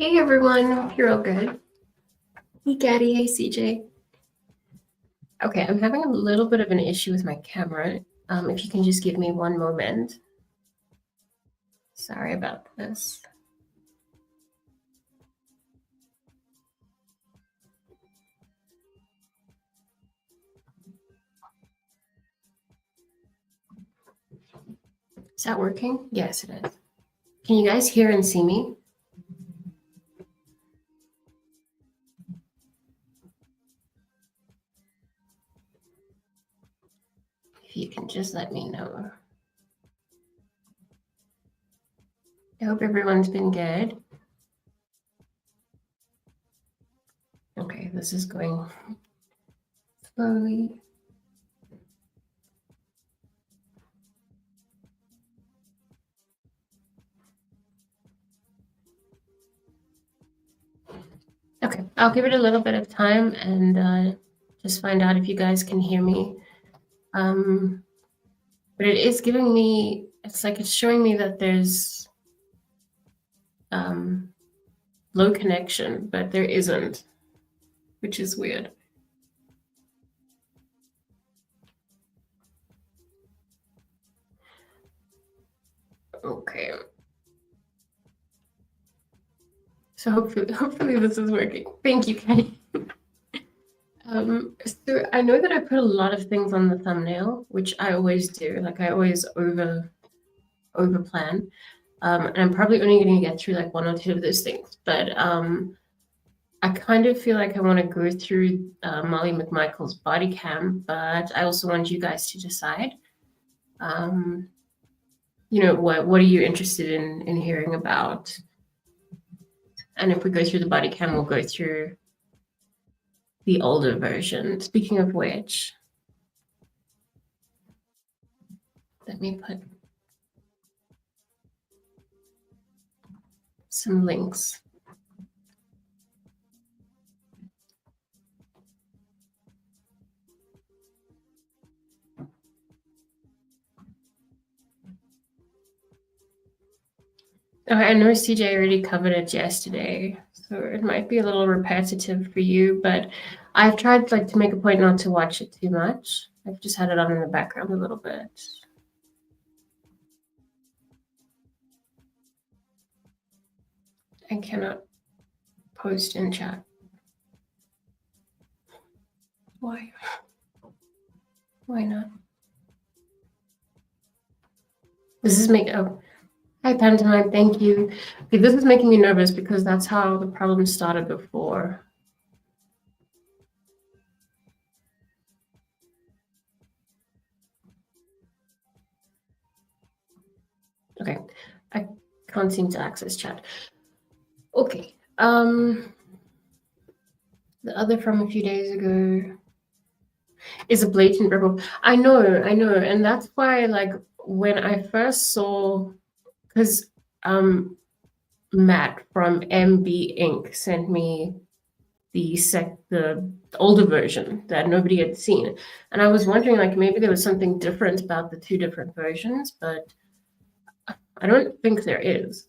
Hey everyone, hope you're all good. Hey Gaddy, hey CJ. Okay, I'm having a little bit of an issue with my camera. If you can just give me one moment. Sorry about this. Is that working? Yes, it is. Can you guys hear and see me? If you can just let me know. I hope everyone's been good. Okay, this is going slowly. Okay, I'll give it a little bit of time and just find out if you guys can hear me. But it is giving me, it's like it's showing me that there's low connection, but there isn't, which is weird. Okay. So hopefully this is working. Thank you, Kenny. So I know that I put a lot of things on the thumbnail, which I always do. Like I always over plan. And I'm probably only going to get through like one or two of those things. But I kind of feel like I want to go through Molly McMichael's body cam, but I also want you guys to decide. You know, what are you interested in hearing about? And if we go through the body cam, we'll go through the older version. Speaking of which, let me put some links. Okay, I know CJ already covered it yesterday, so it might be a little repetitive for you, but I've tried like to make a point not to watch it too much. I've just had it on in the background a little bit. I cannot post in chat. Why? Why not? This is making, oh, hi Pantomime, thank you. Okay, this is making me nervous because that's how the problem started before. Okay, I can't seem to access chat. Okay, the other from a few days ago is a blatant rebel. I know, and that's why like when I first saw, because Matt from MB Inc. sent me the older version that nobody had seen, and I was wondering like maybe there was something different about the two different versions, but I don't think there is.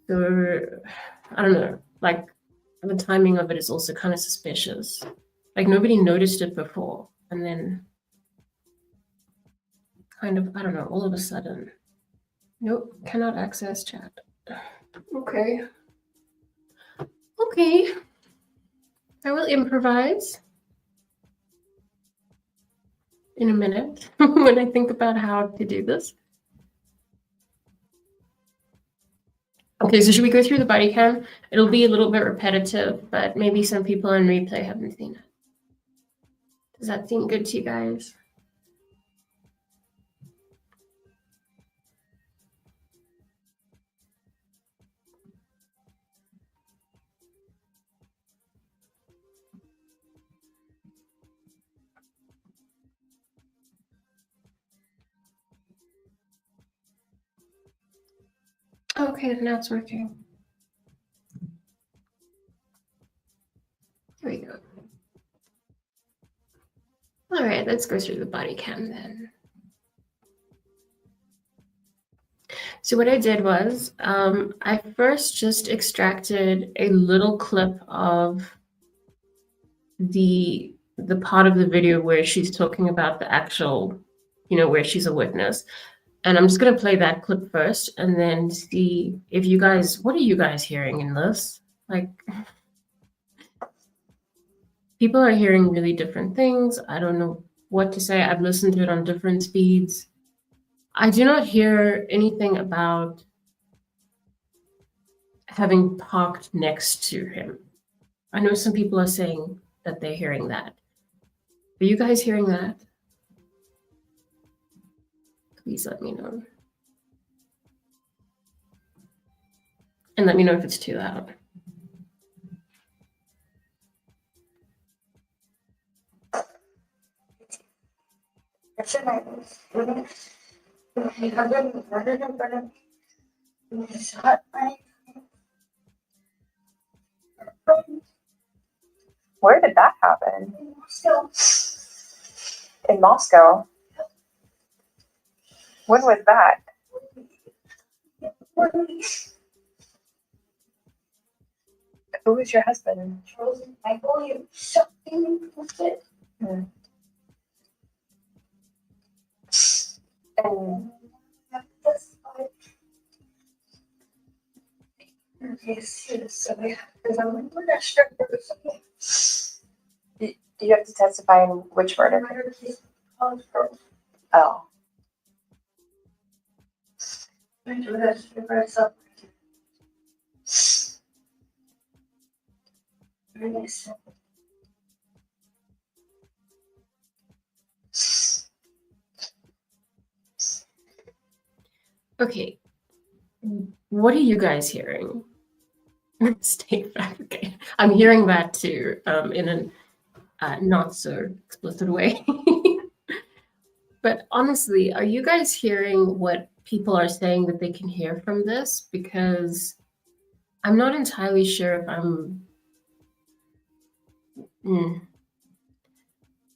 So I don't know. Like the timing of it is also kind of suspicious. Like nobody noticed it before, and then kind of I don't know. All of a sudden, nope, cannot access chat. Okay. Okay. I will improvise in a minute when I think about how to do this. Okay, so should we go through the body cam? It'll be a little bit repetitive, but maybe some people on replay haven't seen it. Does that seem good to you guys? Okay, now it's working. Here we go. All right, let's go through the body cam then. So what I did was I first just extracted a little clip of the part of the video where she's talking about the actual, where she's a witness. And I'm just going to play that clip first and then see if you guys, what are you guys hearing in this? Like, people are hearing really different things. I don't know what to say. I've listened to it on different speeds. I do not hear anything about having parked next to him. I know some people are saying that they're hearing that. Are you guys hearing that? Please let me know. And let me know if it's too loud. Where did that happen? In Moscow. When was that? Who was your husband? And do you have to testify in which murder? Oh. Okay, what are you guys hearing? State fabricated. I'm hearing that too, in a not so explicit way. But honestly, are you guys hearing what people are saying that they can hear from this? Because I'm not entirely sure if I'm.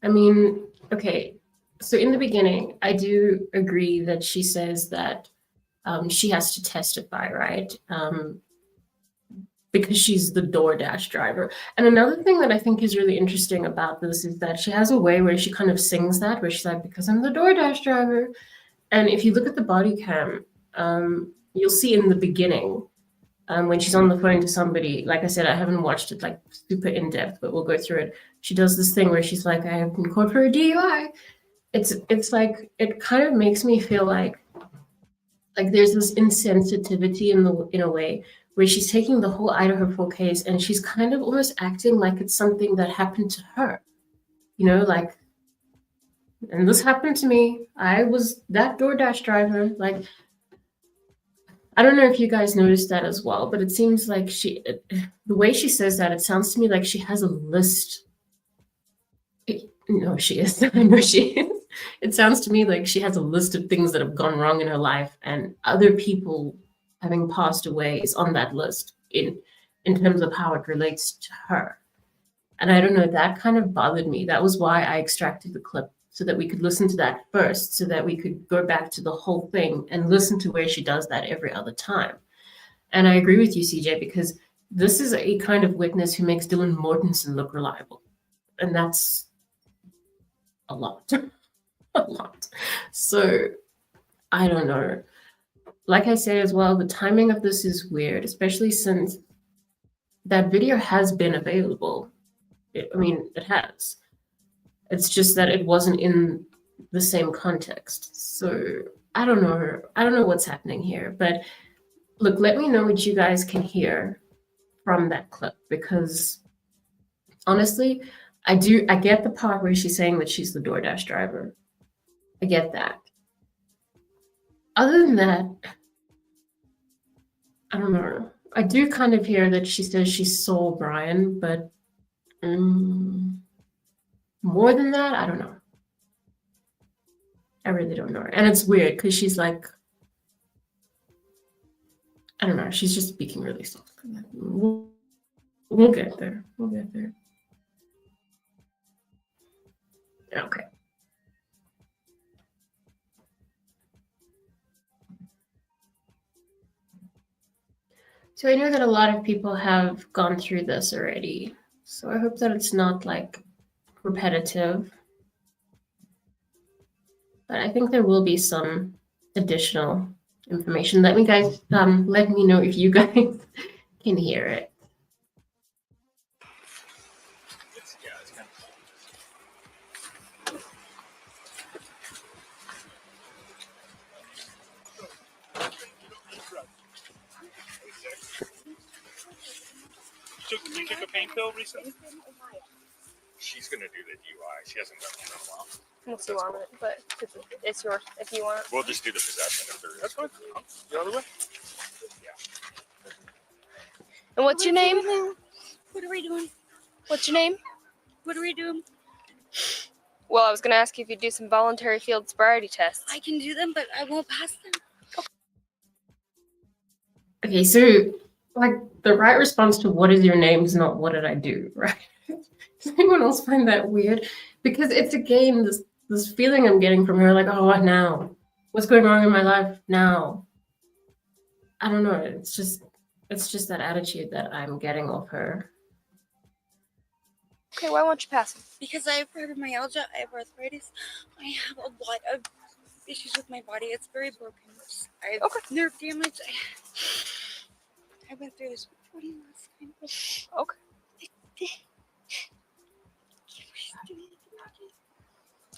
I mean, okay. So in the beginning, I do agree that she says that she has to testify, right? Because she's the Doordash driver. And another thing that I think is really interesting about this is that she has a way where she kind of sings that, where she's like, because I'm the Doordash driver. And if you look at the body cam, you'll see in the beginning, when she's on the phone to somebody, like I said, I haven't watched it like super in depth, but we'll go through it. She does this thing where she's like, I have been caught for a DUI. It's like, it kind of makes me feel like there's this insensitivity in a way where she's taking the whole Idaho 4 case and she's kind of almost acting like it's something that happened to her, like, and this happened to me. I was that DoorDash driver. Like, I don't know if you guys noticed that as well, but it seems like the way she says that, it sounds to me like she has a list. No, she is. I know she is. it sounds to me like she has a list of things that have gone wrong in her life, and other people having passed away is on that list in terms of how it relates to her. And I don't know, that kind of bothered me. That was why I extracted the clip so that we could listen to that first, so that we could go back to the whole thing and listen to where she does that every other time. And I agree with you, CJ, because this is a kind of witness who makes Dylan Mortensen look reliable. And that's a lot. A lot. So I don't know. Like I say as well, the timing of this is weird, especially since that video has been available. I mean, it has. It's just that it wasn't in the same context. So I don't know. I don't know what's happening here. But look, let me know what you guys can hear from that clip, because honestly, I get the part where she's saying that she's the DoorDash driver. I get that. Other than that, I don't know. I do kind of hear that she says she saw Brian, but more than that, I don't know. I really don't know. And it's weird because she's like, I don't know, she's just speaking really soft. We'll get there. We'll get there. Okay. So I know that a lot of people have gone through this already. So I hope that it's not like repetitive. But I think there will be some additional information. Let me know if you guys can hear it. Did you take a pain pill recently? She's gonna do the DUI. She hasn't done it in a while. Unless you want it, but it's yours if you want. We'll just do the possession if there is. That's fine. The other way? Yeah. And what's your name? What are we doing? What's your name? What are we doing? Well, I was going to ask you if you do some voluntary field sobriety tests. I can do them, but I won't pass them. Okay, so like the right response to what is your name is not what did I do, right? Does anyone else find that weird? Because it's again this feeling I'm getting from her, like, oh, what now? What's going wrong in my life now? I don't know. It's just that attitude that I'm getting off her. Okay, why won't you pass them? Because I have fibromyalgia, I have arthritis, I have a lot of issues with my body. It's very broken. I have nerve damage. I went through this before last time. Okay.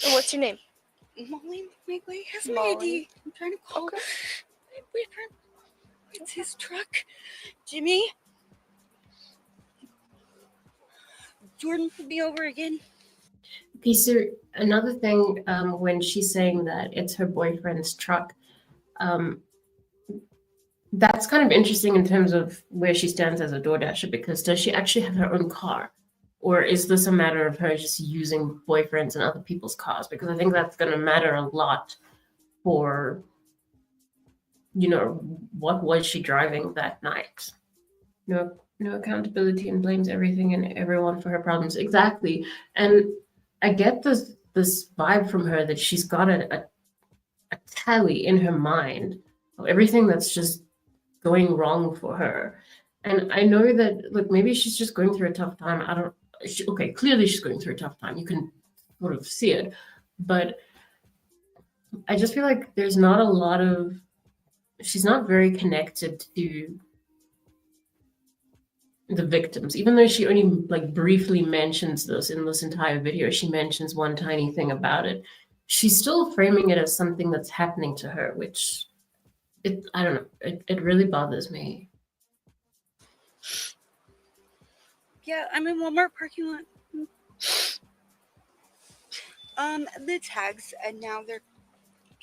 And what's your name? Molly, my guy has my Molly. ID. I'm trying to call my boyfriend. It's his truck. Jimmy. Jordan put me over again. Okay, so another thing, when she's saying that it's her boyfriend's truck, that's kind of interesting in terms of where she stands as a DoorDasher, because does she actually have her own car? Or is this a matter of her just using boyfriends and other people's cars? Because I think that's going to matter a lot for, what was she driving that night? No accountability, and blames everything and everyone for her problems. Exactly. And I get this vibe from her that she's got a tally in her mind of everything that's just going wrong for her. And I know that, look, maybe she's just going through a tough time. Clearly she's going through a tough time. You can sort of see it. But I just feel like there's not a lot of, she's not very connected to the victims, even though she only like briefly mentions this in this entire video. She mentions one tiny thing about it. She's still framing it as something that's happening to her, which I don't know. It really bothers me. Yeah, I'm in Walmart parking lot. The tags, and now they're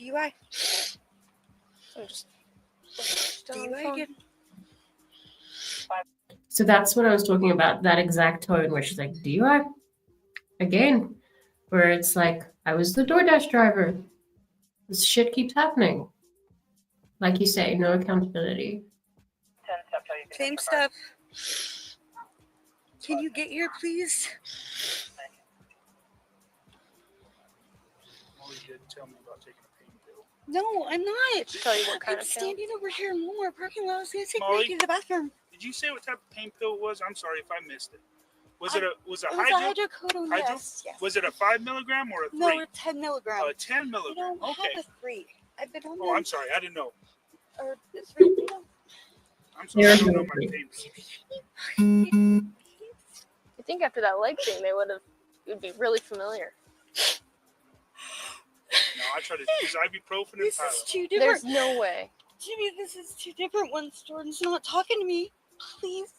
DUI. DUI again. So that's what I was talking about, that exact tone where she's like, DUI? Again? Where it's like, I was the DoorDash driver. This shit keeps happening. Like you say, no accountability. Same stuff. Can you get here, please? Molly did tell me about taking a pain pill. No, I'm not. Tell you what kind I'm of pill? standing over here in Walmart parking lot. I was gonna take Molly? Maggie to the bathroom. Did you say what type of pain pill it was? I'm sorry if I missed it. Was it It was was a a hydro? hydrocodone, Hydro? yes. Was it a 5 milligram or a 3? No, it's 10 milligrams. Oh, a 10 I milligram. don't Okay. have a 3. I've been on Oh, them. I'm sorry. I didn't know. Or the 3. You know. I'm sorry. I There's don't know no my three. pain pills. I think after that leg thing, it would be really familiar. No, I try to use ibuprofen and This is Tylenol. 2 There's different. no way. Jimmy, this is 2 different ones. Jordan's not talking to me. Please.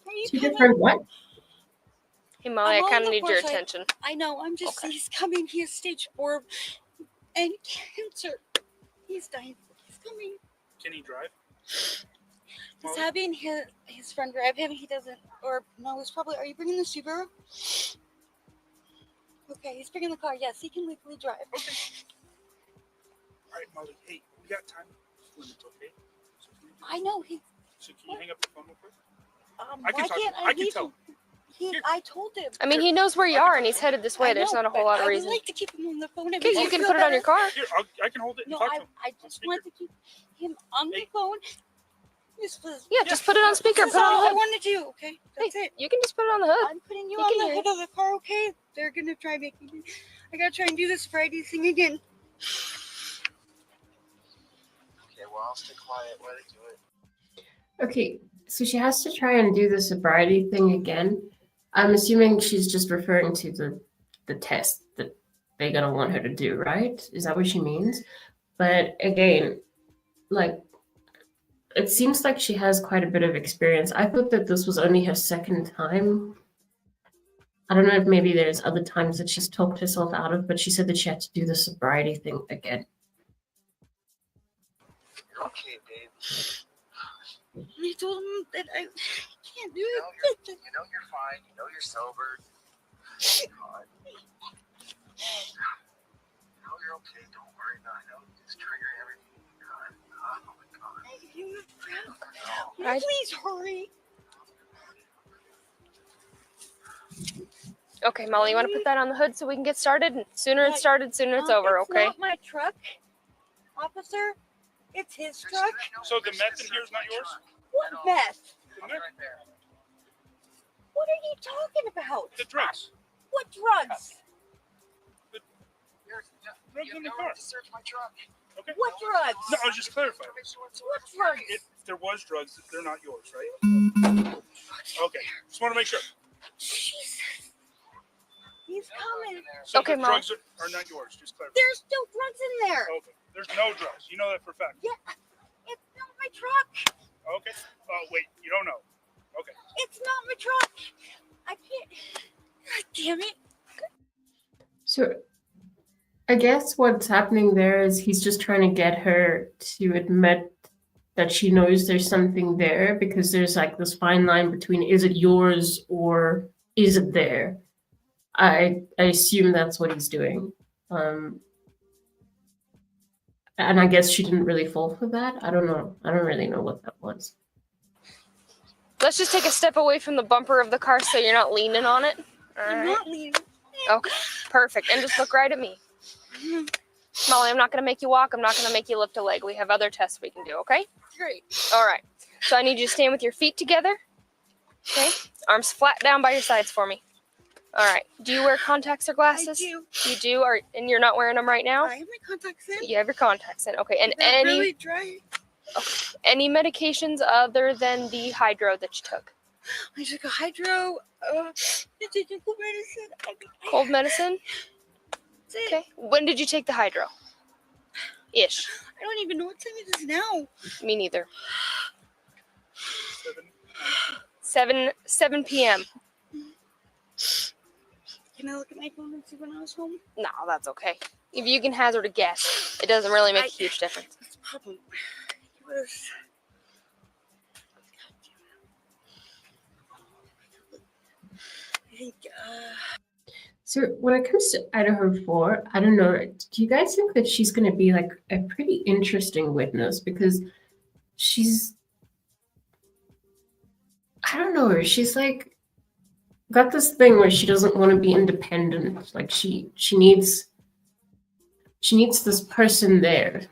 Are you Two coming? different what? Hey, Molly, I I'm on kind of the need your porch, attention. I know. I'm just. Okay. He's coming. He has stage 4 and cancer. He's dying. He's coming. Can he drive? He's having his friend drive him. He doesn't. Or no, he's probably. Are you bringing the Subaru? Okay, he's bringing the car. Yes, he can legally drive. Okay. All right, Molly. Hey, we got time limits, okay? So can we do I know he. So can you hang up the phone real quick? Why can't I can leave tell. him? Here. I told him. I mean, he knows where you are, and he's headed this way. I There's know, not a whole but lot of I reason. would like to keep him on the phone. Okay, you can put it on your car. Here, I can hold it and No, talk to him. I just want to keep him on the Hey. phone. This was. Yeah, just put it on speaker. This Put is it on all the I hood. want to do. Okay, that's Hey, it. you can just put it on the hood. I'm putting you He on can the hear hood of the car. Okay, they're gonna try making me. I gotta try and do this Friday thing again. Okay, well, I'll stay quiet while they do it. Okay, so she has to try and do the sobriety thing again. I'm assuming she's just referring to the test that they're gonna want her to do, right? Is that what she means? But again, like it seems like she has quite a bit of experience. I thought that this was only her second time. I don't know if maybe there's other times that she's talked herself out of, but she said that she had to do the sobriety thing again. You're okay, babe. I told him that I can't do You it. know you're fine. You know you're sober. God. You know you're okay. Don't worry about it. I know it's triggering everything. God. Oh my God. Will you please hurry? Okay, Molly, you want to put that on the hood so we can get started? And sooner it's started, sooner it's over, It's okay? not my truck, officer. It's his There's- truck. there's no So the reason meth to in here is search not my yours? truck. What At all. meth? I'll be right there. What are you talking about? The drugs. What drugs? There's Drugs you in have the no car. right to search my truck. Okay. What drugs? No, I was just clarifying. What drugs? If there was drugs, they're not yours, right? Okay. Just want to make sure. Jesus. He's No drugs coming. in there. So Okay, the Mom. drugs are not yours. Just clarify. There's no drugs in there. Okay. There's no drugs. You know that for a fact. Yeah. It's not my truck. Okay. Wait. You don't know. Okay. It's not my truck. I can't. God damn it. So I guess what's happening there is he's just trying to get her to admit that she knows there's something there because there's like this fine line between is it yours or is it there? I assume that's what he's doing. And I guess she didn't really fall for that. I don't know. I don't really know what that was. Let's just take a step away from the bumper of the car so you're not leaning on it. All I'm right. not leaving. Okay, perfect. And just look right at me. Molly, I'm not going to make you walk. I'm not going to make you lift a leg. We have other tests we can do, okay? Great. All right. So I need you to stand with your feet together. Okay? Arms flat down by your sides for me. All right. Do you wear contacts or I glasses? do. You do? And you're not wearing them right now? I have my contacts in. You have your contacts in. Okay. And They're really dry. any medications other than the hydro that you took? I took a hydro. It's a cold medicine. Cold medicine? That's it. Okay. When did you take the hydro? Ish. I don't even know what time it is now. Me neither. 7. 7 p.m. Can I look at my phone and see when I was home? No, that's okay. If you can hazard a guess, it doesn't really make a huge difference. That's the problem. It was. I think. So when it comes to Idaho 4, I don't know. Do you guys think that she's going to be like a pretty interesting witness? Because she's, I don't know, she's like got this thing where she doesn't want to be independent. Like she needs this person there.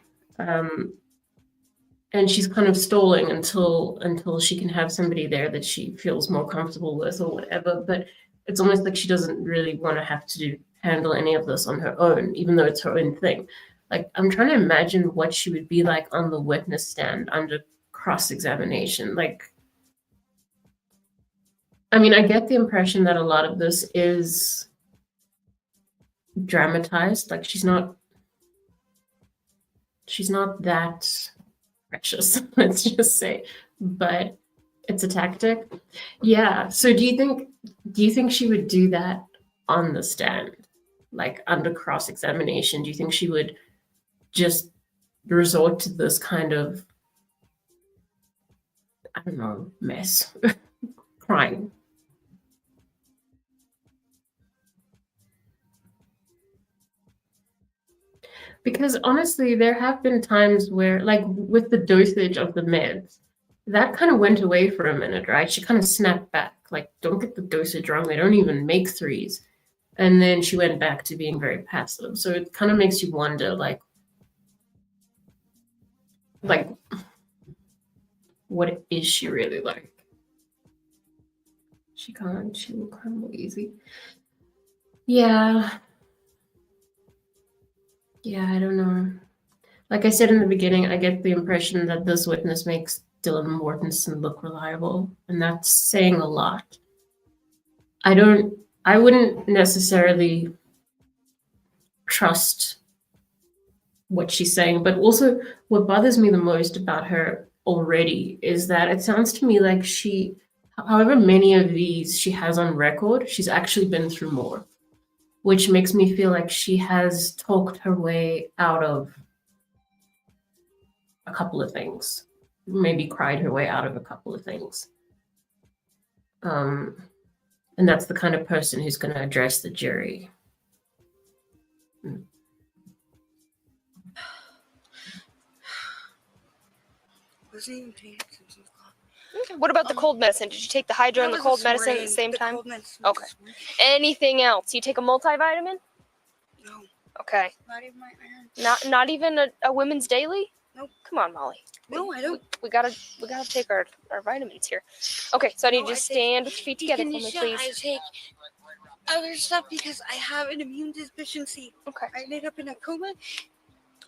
And she's kind of stalling until she can have somebody there that she feels more comfortable with or whatever. But it's almost like she doesn't really want to have to handle any of this on her own, even though it's her own thing. Like, I'm trying to imagine what she would be like on the witness stand under cross-examination. Like, I mean, I get the impression that a lot of this is dramatized. Like, she's not that precious, let's just say, but it's a tactic. Yeah. So do you think she would do that on the stand, like under cross-examination? Do you think she would just resort to this kind of, I don't know, mess, crying? Because honestly, there have been times where, like with the dosage of the meds, that kind of went away for a minute, right? She kind of snapped back, like, don't get the dosage wrong. They don't even make threes. And then she went back to being very passive. So it kind of makes you wonder, like what is she really like? She will crumble easy. Yeah. Yeah, I don't know. Like I said in the beginning, I get the impression that this witness makes Dylan Mortensen look reliable, and that's saying a lot. I wouldn't necessarily trust what she's saying, but also what bothers me the most about her already is that it sounds to me like however many of these she has on record, she's actually been through more, which makes me feel like she has talked her way out of a couple of things, maybe cried her way out of a couple of things. And that's the kind of person who's going to address the jury. Wasn't even paying attention. Okay. What about the cold medicine? Did you take the hydro and the cold medicine at the same time? Okay. Anything else? You take a multivitamin? No. Okay. Not even my iron. Not even a women's daily? Nope. Come on, Molly. No, I don't. We gotta take our vitamins here. Okay, so I need you to stand with your feet together for me, please. I take other stuff because I have an immune deficiency. Okay. I ended up in a coma.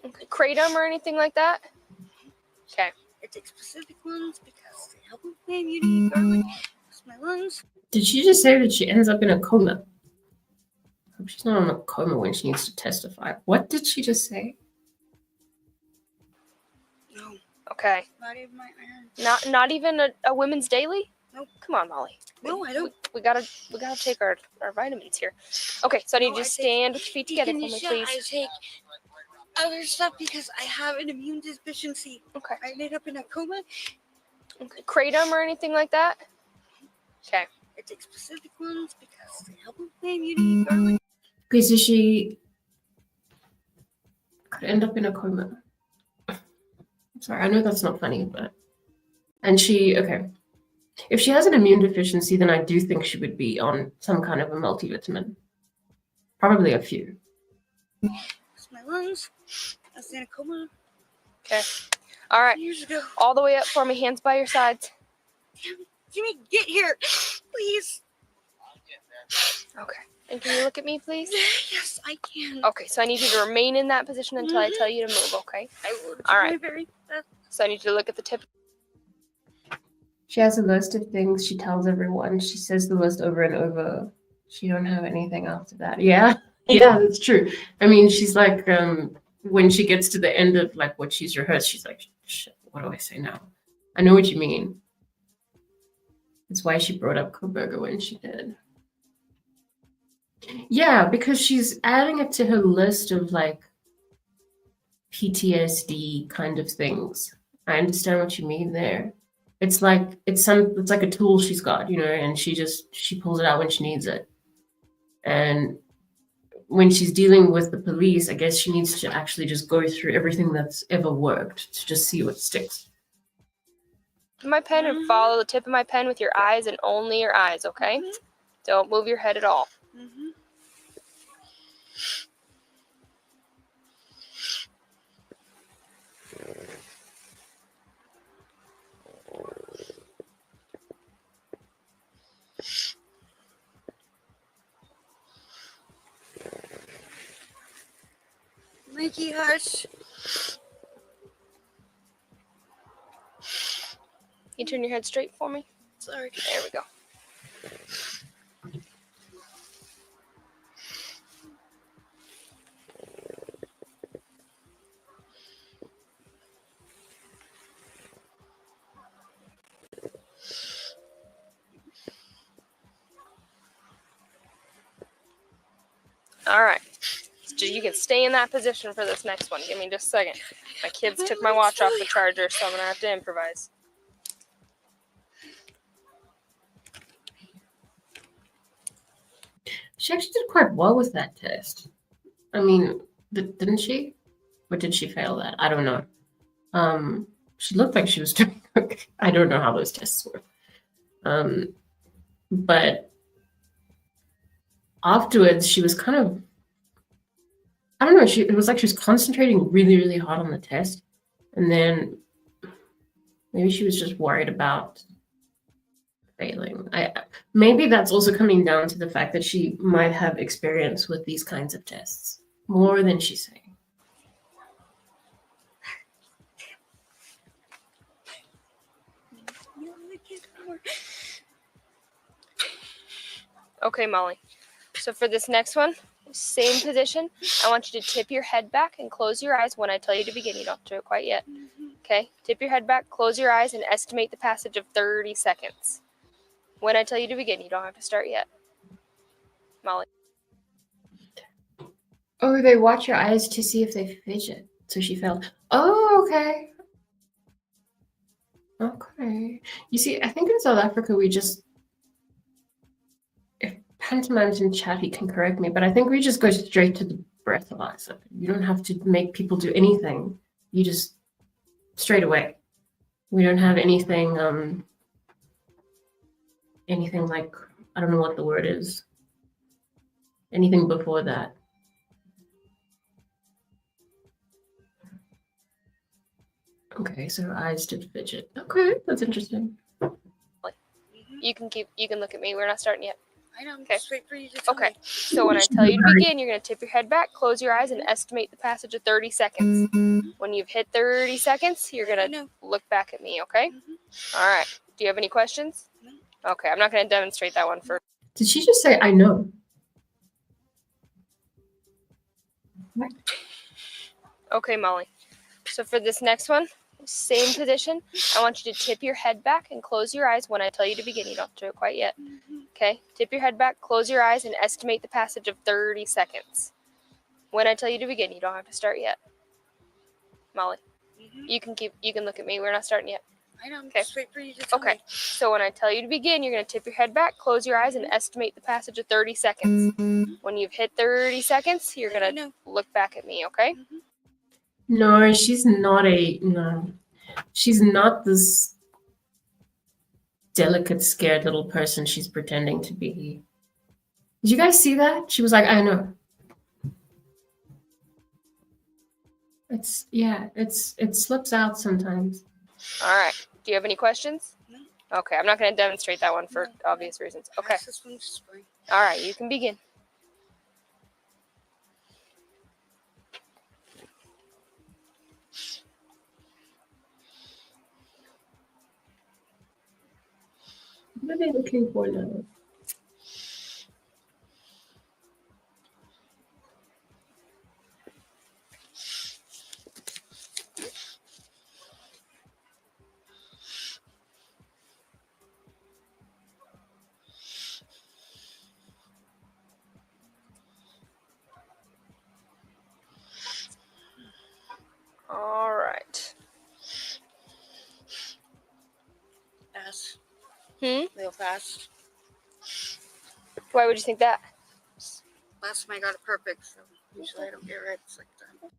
Okay. Kratom or anything like that? Okay. I take specific ones because they help with my immunity, garlic, my lungs. Did she just say that she ends up in a coma? I hope she's not in a coma when she needs to testify. What did she just say? No. Okay. Not even my iron. Not even a women's daily? Nope. Come on, Molly. No, I don't. We gotta take our vitamins here. Okay, so I need you to stand with your feet together for me, please. I take other stuff because I have an immune deficiency. Okay. I ended up in a coma. Okay. Kratom or anything like that? Okay. I take specific ones because they help with my immunity, garlic. Okay, so she could end up in a coma. Sorry, I know that's not funny, but... And okay. If she has an immune deficiency, then I do think she would be on some kind of a multivitamin. Probably a few. My lungs. I was in a coma. Okay. All right. Years ago. All the way up for me. Hands by your sides. Jimmy, get here, please. Okay. And can you look at me, please? Yes, I can. Okay. So I need you to remain in that position until I tell you to move. Okay. I will. All right. Very best. So I need you to look at the tip. She has a list of things she tells everyone. She says the list over and over. She don't have anything after that. Yeah. Yeah, that's true. I mean, she's like, when she gets to the end of like what she's rehearsed, she's like, shit, what do I say now? I know what you mean. That's why she brought up Koberger when she did. Yeah, because she's adding it to her list of like PTSD kind of things. I understand what you mean there. It's like it's like a tool she's got, you know, and she pulls it out when she needs it. And when she's dealing with the police, I guess she needs to actually just go through everything that's ever worked to just see what sticks. My pen and follow the tip of my pen with your eyes and only your eyes, okay? Don't move your head at all. Mm-hmm. Mikey, hush. You turn your head straight for me. Sorry. There we go. All right. So you can stay in that position for this next one. Give me just a second. My kids took my watch off the charger, so I'm going to have to improvise. She actually did quite well with that test. I mean, didn't she? Or did she fail that? I don't know. She looked like she was doing okay. I don't know how those tests were. But afterwards, she was kind of, I don't know, it was like she was concentrating really, really hard on the test. And then maybe she was just worried about failing. Maybe that's also coming down to the fact that she might have experience with these kinds of tests more than she's saying. Okay, Molly. So for this next one, same position. I want you to tip your head back and close your eyes when I tell you to begin. You don't have to do it quite yet. Okay? Tip your head back, close your eyes, and estimate the passage of 30 seconds. When I tell you to begin, you don't have to start yet. Molly. Oh, they watch your eyes to see if they fidget. So she failed. Oh, okay. Okay. You see, I think in South Africa, if pantomime's in chat, he can correct me, but I think we just go straight to the breathalyzer. You don't have to make people do anything. You just, straight away. We don't have anything, anything like, I don't know what the word is. Anything before that. Okay, so her eyes did fidget. Okay, that's interesting. You can look at me. We're not starting yet. I know. I'm Okay. just waiting for you to tell Okay. me. So when I tell you to begin, you're going to tip your head back, close your eyes, and estimate the passage of 30 seconds. When you've hit 30 seconds, you're going to look back at me, okay? All right. Do you have any questions? No. Okay, I'm not going to demonstrate that one first. Did she just say, I know? Okay, Molly. So for this next one, same position. I want you to tip your head back and close your eyes when I tell you to begin. You don't have to do it quite yet. Okay? Tip your head back, close your eyes, and estimate the passage of 30 seconds. When I tell you to begin, you don't have to start yet. Molly. You can look at me. We're not starting yet. I know. I'm Okay. just waiting for you to tell Okay. me. So when I tell you to begin, you're going to tip your head back, close your eyes, and estimate the passage of 30 seconds. When you've hit 30 seconds, you're going to look back at me, okay? No, she's not no. She's not this delicate, scared little person she's pretending to be. Did you guys see that? She was like, I know. It slips out sometimes. All right. Do you have any questions? No. Okay, I'm not going to demonstrate that one for obvious reasons. Okay. Pass this one, just bring. All right, you can begin. What are they looking for now? All right. Pass. Hmm? Real fast. Why would you think that? Last time I got it perfect, so usually I don't get red like that.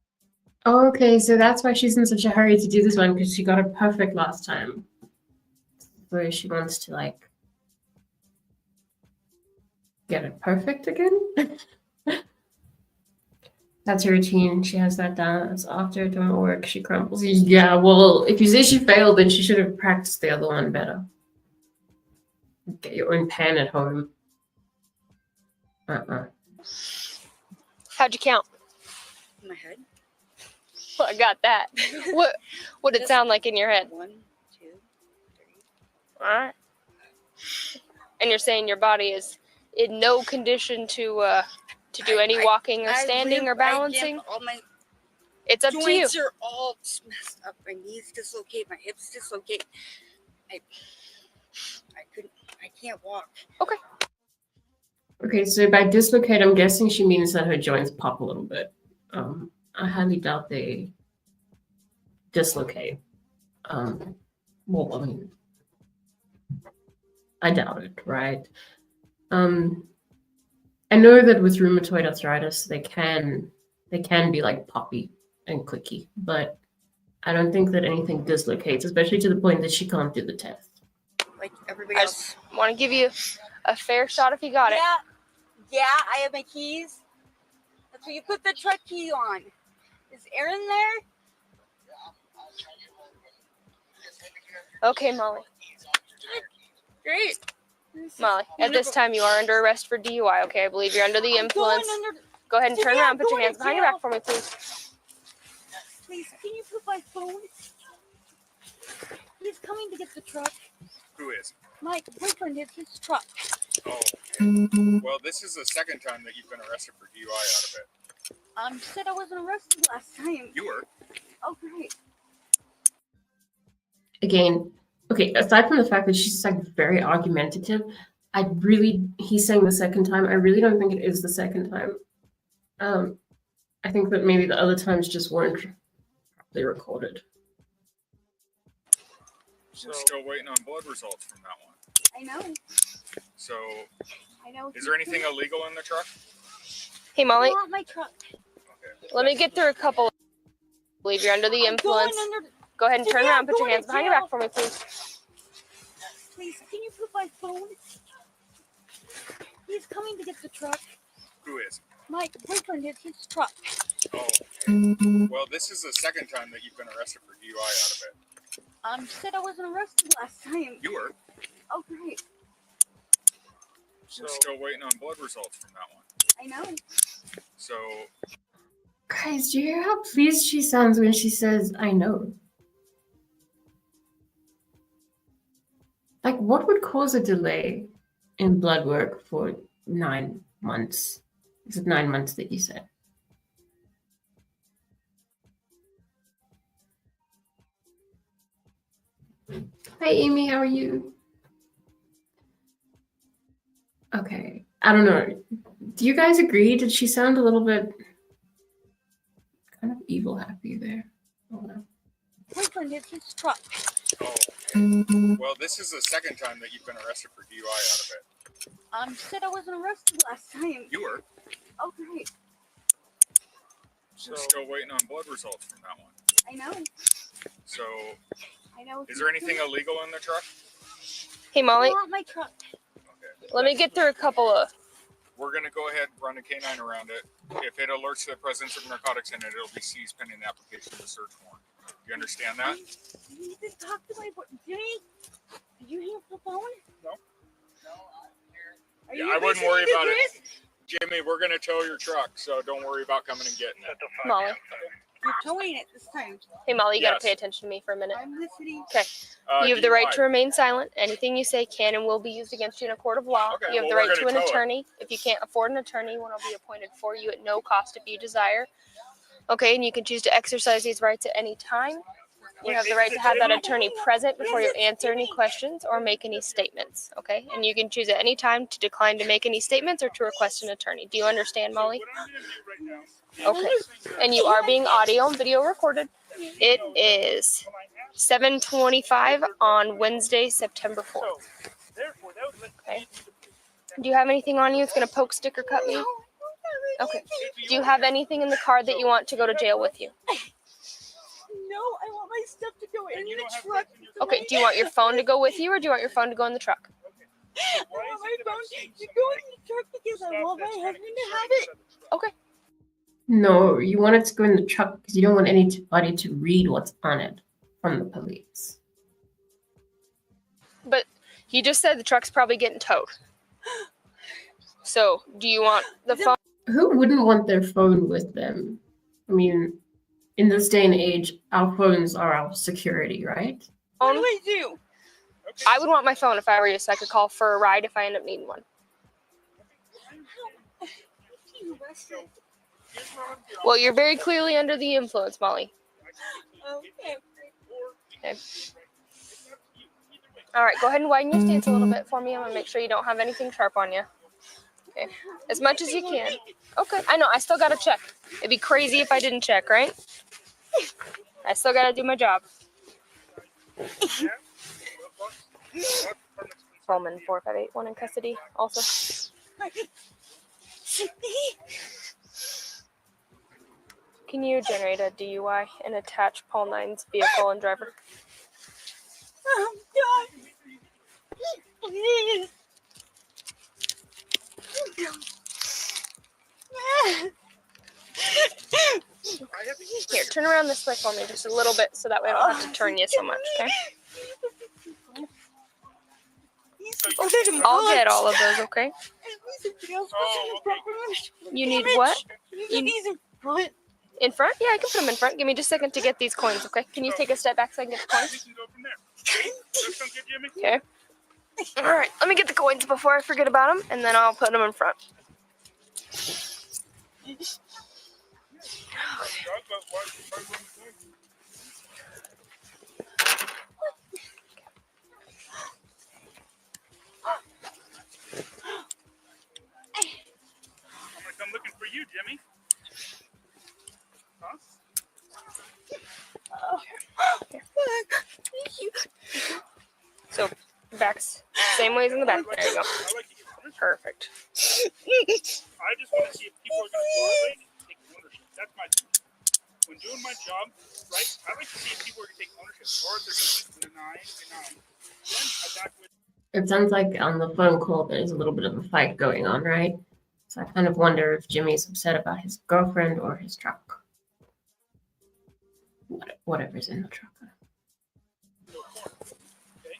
Oh, okay, so that's why she's in such a hurry to do this one, because she got it perfect last time. So she wants to, like, get it perfect again? That's her routine. She has that down. It's after it don't work, she crumbles. Yeah, well, if you say she failed, then she should have practiced the other one better. Get your own pen at home. How'd you count? In my head. Well, I got that. What did it sound like in your head? 1, 2, 3. All right. And you're saying your body is in no condition to do any walking or standing or balancing? All my It's up to you. joints are all messed up. My knees dislocate. My hips dislocate. I can't walk. Okay, so by dislocate, I'm guessing she means that her joints pop a little bit. I highly doubt they dislocate. Well, I mean, I doubt it, right? I know that with rheumatoid arthritis, they can be like poppy and clicky, but I don't think that anything dislocates, especially to the point that she can't do the test. Like everybody I else. just want to give you a fair shot if you got it. Yeah, I have my keys. That's where you put the truck key on. Is Aaron there? Okay, Molly. Great. Molly, at this time you are under arrest for DUI, okay? I believe you're under the influence. Go ahead and turn around. Put your hands behind your back for me, please. Please, can you put my phone? He's coming to get the truck. Who is? My boyfriend is his truck. Oh, okay. Well, this is the second time that you've been arrested for DUI out of it. You said I wasn't arrested last time. You were. Oh, great. Again, okay, aside from the fact that she's like very argumentative, he's saying the second time. I really don't think it is the second time. I think that maybe the other times just weren't properly recorded. We're still waiting on blood results from that one. I know. So, I know. is there anything illegal in the truck? Hey, Molly, I want my truck. Okay. let me get through a couple. I believe you're under the influence. Go ahead and turn around. Put your hands behind your back for me, please. Please, can you put my phone? He's coming to get the truck. Who is? My boyfriend is his truck. Oh, okay. Well, this is the second time that you've been arrested for DUI out of it. You said I wasn't arrested last time. You were. Oh, great. We're still waiting on blood results from that one. I know. So, Guys, do you hear how pleased she sounds when she says, I know? Like, what would cause a delay in blood work for 9 months? Is it 9 months that you said? Hi, Amy, how are you? Okay, I don't know. Do you guys agree? Did she sound a little bit kind of evil happy there? Oh, no. Boyfriend is his truck. oh, okay. Well, this is the second time that you've been arrested for DUI out of it. You said I wasn't arrested last time. You were. Oh, great. We're still waiting on blood results from that one. I know. So, I know. is there anything illegal in the truck? Hey, Molly, I want my truck. Okay. let me get through a couple of. We're going to go ahead and run a canine around it. If it alerts to the presence of narcotics in it, it'll be seized pending the application of the search warrant. You understand that? You need to talk to my boy. Jimmy, did you hang up the phone? No. Are Yeah, you I wouldn't listening worry to about it. this? Jimmy, we're going to tow your truck, so don't worry about coming and getting it. Molly. You're towing it this time. Hey, Molly, you gotta Yes. pay attention to me for a minute. I'm listening. You have the right DUI. to remain silent. Anything you say can and will be used against you in a court of law. Okay, You have well, the we're right to gonna an tow it. attorney. If you can't afford an attorney, one will be appointed for you at no cost if you desire. Okay, and you can choose to exercise these rights at any time. You have the right to have that attorney present before you answer any questions or make any statements. Okay, and you can choose at any time to decline to make any statements or to request an attorney. Do you understand, Molly? What I'm going to do right now, Okay, and you are being audio and video recorded. It is 7:25 on Wednesday, September 4th. Okay. Do you have anything on you that's going to poke, stick, or cut me? Okay. Do you have anything in the car that you want to go to jail with you? No, I want my stuff to go in the truck. Okay. Do you want your phone to go with you, or do you want your phone to go in the truck? I want my phone to go in the truck because I want my husband to have it. Okay. No, you want it to go in the truck because you don't want anybody to read what's on it from the police. But he just said the truck's probably getting towed. So, do you want the phone? Who wouldn't want their phone with them? I mean, in this day and age, our phones are our security, right? What do I do? I would want my phone if I were you, so I could call for a ride if I end up needing one. Well, you're very clearly under the influence, Molly. Okay. Okay. All right, go ahead and widen your stance a little bit for me. I'm gonna make sure you don't have anything sharp on you. Okay, as much as you can. Okay, I know. I still gotta check. It'd be crazy if I didn't check, right? I still gotta do my job. Coleman 4581 in custody. Also. Can you generate a DUI and attach Paul 9's vehicle and driver? Oh, God. Please. Here, turn around this way for me just a little bit so that way I don't have to turn you so much, okay? Oh, there's a I'll bullet. get all of those, okay? Oh, You need what? You need some bullet. In front? Yeah, I can put them in front. Give me just a second to get these coins, okay? Can you take a step back so I can get the We coins? can go from there. That sound good, Jimmy? Okay. All right, let me get the coins before I forget about them, and then I'll put them in front. I'm gonna come looking for you, Jimmy. Huh? Thank you. So, backs, same ways in the back. There you go. I like to get ownership. Perfect. I just want to see if people are going to correlate and take ownership. That's my thing. When doing my job, right, I like to see if people are going to take ownership or if they're going to deny. Then attack with. It sounds like on the phone call there's a little bit of a fight going on, right? So I kind of wonder if Jimmy's upset about his girlfriend or his truck. Whatever's in the truck.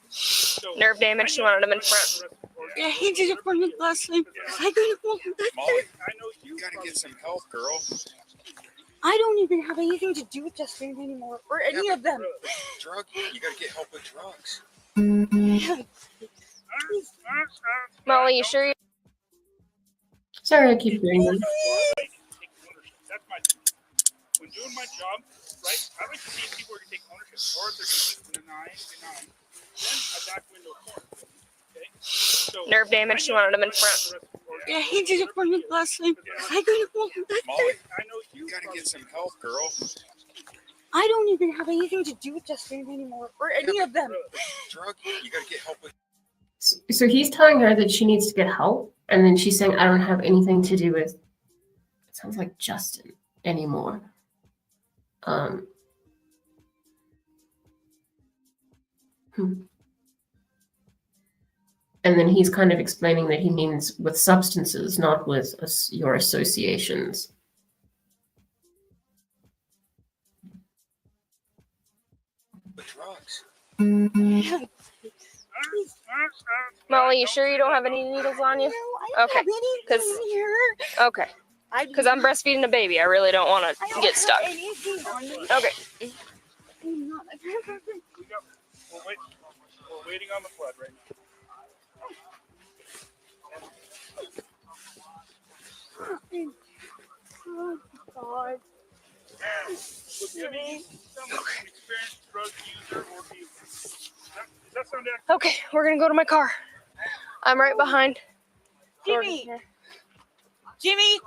So, Nerve damage, she wanted them in front. Yeah, he did it for me last time. I couldn't hold him back. Molly, I know you got to get some help, girl. I don't even have anything to do with Justin anymore, or any of them. Drug, you got to get help with drugs. Molly, you sure you? Sorry, I keep doing this. That's my thing. When doing my job, right, I like to see if people are going to take ownership or if they're going to deny. Then attack window corner. Okay? So, Nerve damage, she wanted them in front. Yeah, he did it for me last time. I couldn't hold him back. Molly, I know you got to get some help, girl. I don't even have anything to do with Justin anymore, or any of them. Drug, you got to get help with. So he's telling her that she needs to get help, and then she's saying, I don't have anything to do with, it sounds like Justin anymore. And then he's kind of explaining that he means with substances, not with your associations. With drugs. Molly, you sure you don't have any needles on you? No, I don't Okay, have anything 'cause- in here. Okay, because I'm breastfeeding a baby. I really don't want I to don't get have stuck. anything on me. Okay. I'm not a We're waiting on the flood right now. Oh, God. Jimmy, someone experienced drug user or dealer. Does that sound accurate? Okay, we're gonna go to my car. I'm right behind. Jimmy! Jimmy!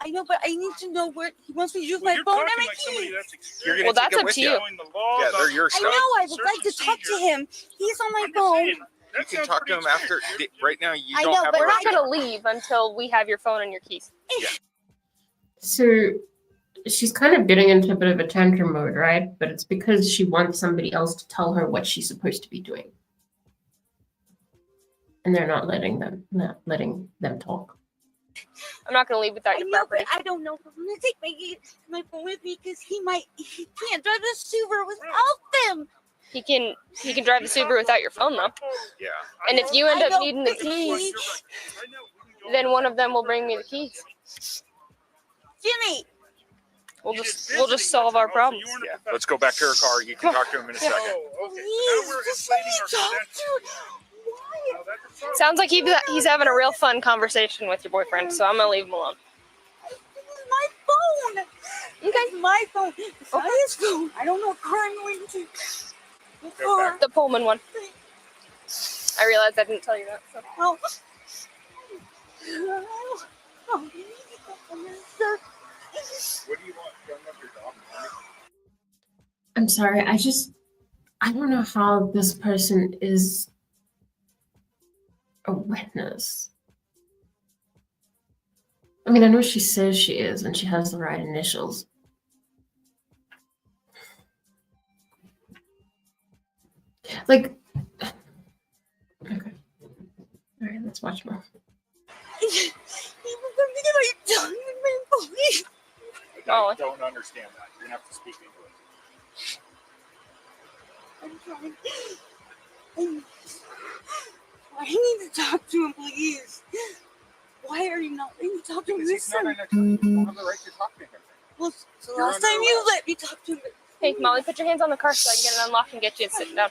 I know, but I need to know what he wants me to do with my You're phone talking and my like somebody keys. that's experienced. Well, that's up to you. Knowing the law Yeah, they're about your I stuff. know, I would search like to and talk to seizure. him. He's on my I'm just phone. saying, That You can sounds talk to pretty him after. expensive. Right now, you I don't know, have. but We're not permission. gonna leave until we have your phone and your keys. So she's kind of getting into a bit of a tantrum mode, right? But it's because she wants somebody else to tell her what she's supposed to be doing. And they're not letting them talk. I'm not gonna leave without I your know, property. but I don't know if I'm gonna take my phone with me because he can't drive the Subaru without them. He can drive the Subaru without your phone though. Yeah. And if you end I up know, needing the but keys, Right now, we can go then one of them will bring me the keys. Jimmy, We'll just solve our problems. Yeah. Let's go back to her car. You can talk to him in a second. Oh, okay. please, Now we're just inflating let our me talk credentials. to Why? No, that's a problem. Sounds like he's having a real fun conversation with your boyfriend, so I'm gonna leave him alone. This is my phone. Okay. It's my phone. It's not his phone. I don't know what car I'm going to. What Go car? back. The Pullman one. I realized I didn't tell you that. So. Oh. Oh, What do you want? Gun up your dog? I'm sorry, I don't know how this person is a witness. I mean, I know she says she is, and she has the right initials. Like, okay. All right, let's watch more. He was going to get my tongue in my body. Oh. I don't understand that. You're gonna have to speak English. I'm trying. I need to talk to him, please. Why are you not letting me talk to him Because this he's not time? an attorney. You don't have the right to talk to him. Well, so You're last under time you arrest. let me talk to him. Hey, Molly, put your hands on the car so I can get it unlocked and get you to sit down.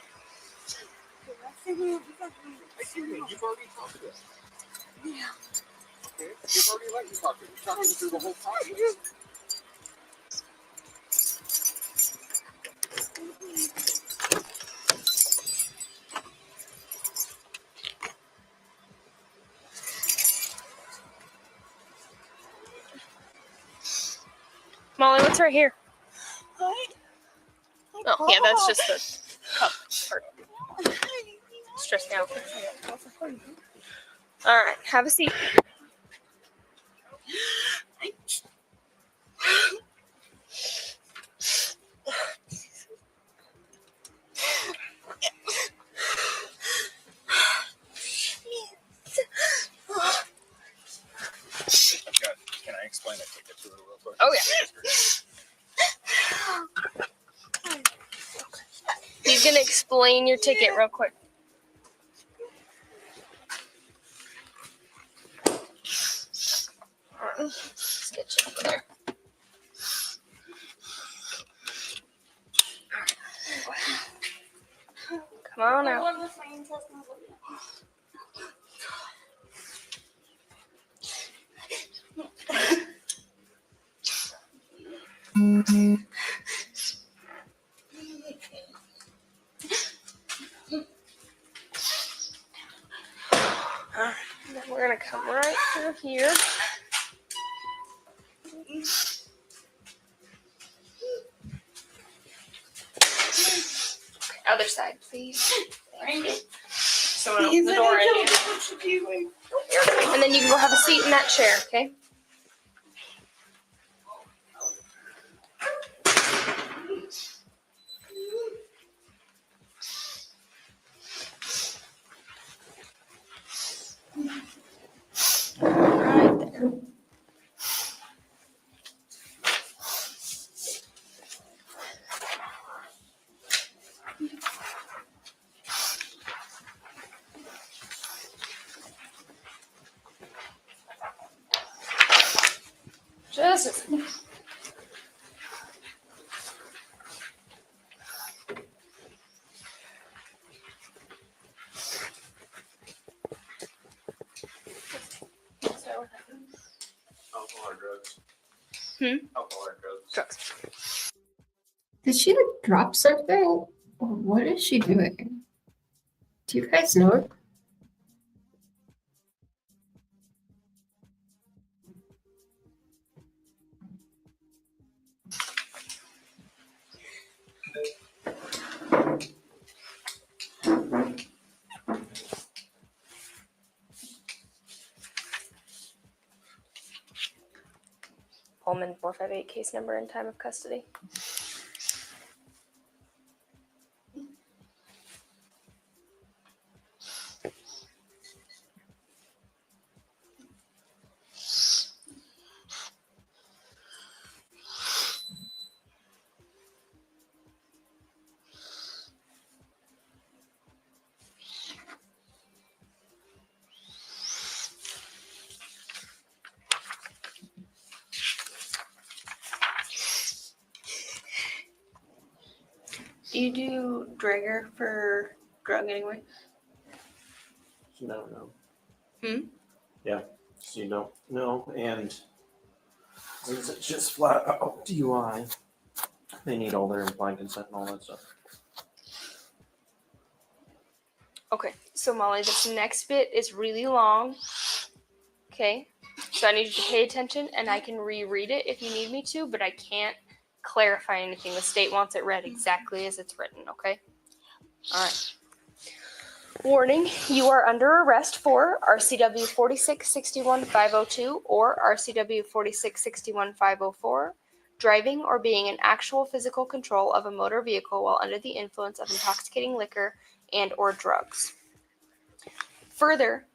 Last time you let me talk to him. You've already talked to him. Yeah. Okay? You've already let you talk to him. You talked to him through the whole process. Molly, what's right here? Hi. Oh, yeah, that's just the cup part. Stressed out. All right, have a seat. Can I explain a ticket to her real quick? Oh, yeah. He's going to explain your ticket real quick. Let's get you over there. Come on out. Then we're going to come right through here. Other side, please. Thank you. Someone open the door in. And then you can go have a seat in that chair, okay? Right there. Just a second. Alcohol or drugs? Alcohol or drugs? Drugs. Did she like drop something? Or what is she doing? Do you guys know? Pullman 458 case number and time of custody. Do you do Draeger for drug anyway? No. Hmm? Yeah, so you don't know, and since it's just flat out DUI, they need all their implied consent and all that stuff. Okay, so Molly, this next bit is really long. Okay, so I need you to pay attention, and I can reread it if you need me to, but I can't clarify anything. The state wants it read exactly as it's written, okay? All right. Warning, you are under arrest for RCW 4661-502 or RCW 4661-504, driving or being in actual physical control of a motor vehicle while under the influence of intoxicating liquor and or drugs. Further,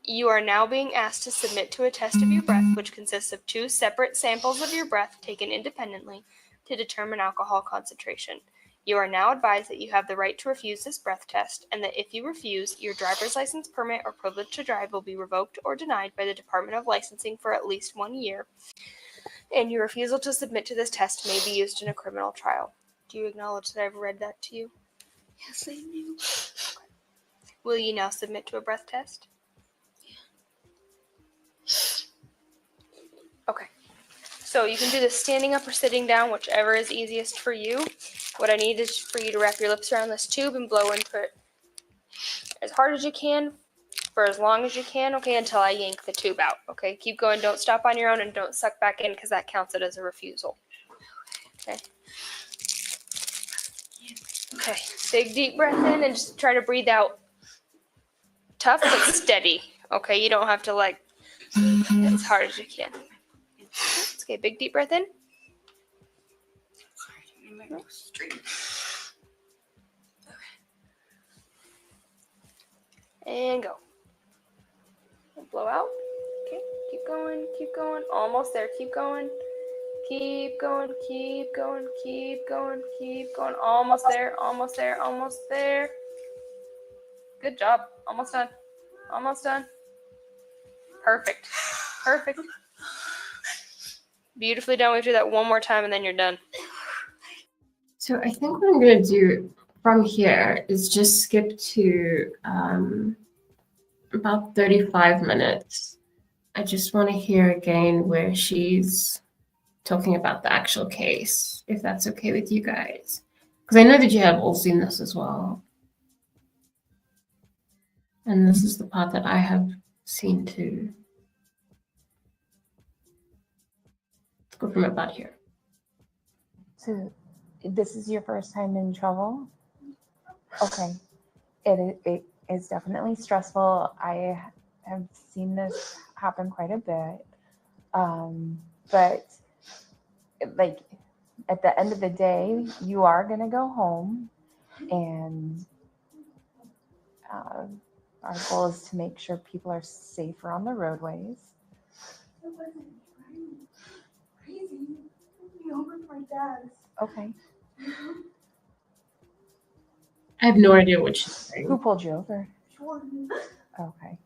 you are now being asked to submit to a test of your breath, which consists of 2 separate samples of your breath taken independently to determine alcohol concentration. You are now advised that you have the right to refuse this breath test, and that if you refuse, your driver's license, permit, or privilege to drive will be revoked or denied by the Department of Licensing for at least 1 year, and your refusal to submit to this test may be used in a criminal trial. Do you acknowledge that I've read that to you? Yes, I do. Will you now submit to a breath test? Okay. So you can do this standing up or sitting down, whichever is easiest for you. What I need is for you to wrap your lips around this tube and blow into it as hard as you can for as long as you can, okay, until I yank the tube out, okay? Keep going. Don't stop on your own and don't suck back in because that counts it as a refusal. Okay. Okay. Big deep breath in and just try to breathe out tough but steady, okay? You don't have to like as hard as you can. Okay, big deep breath in. And go. And blow out. Okay, keep going, keep going. Almost there, keep going. Keep going, keep going, keep going, keep going. Almost there, almost there, almost there. Good job. Almost done. Almost done. Perfect. Perfect. Beautifully done. We have to do that one more time and then you're done. So I think what I'm going to do from here is just skip to about 35 minutes. I just want to hear again where she's talking about the actual case, if that's okay with you guys. Because I know that you have all seen this as well. And this is the part that I have seen too. Let's go from about here. So this is your first time in trouble? Okay. It is definitely stressful. I have seen this happen quite a bit. But like at the end of the day, you are going to go home, and our goal is to make sure people are safer on the roadways. It wasn't crazy. You over my dad's. Okay. I have no idea what she's saying. Who pulled you over? Jordan. Okay.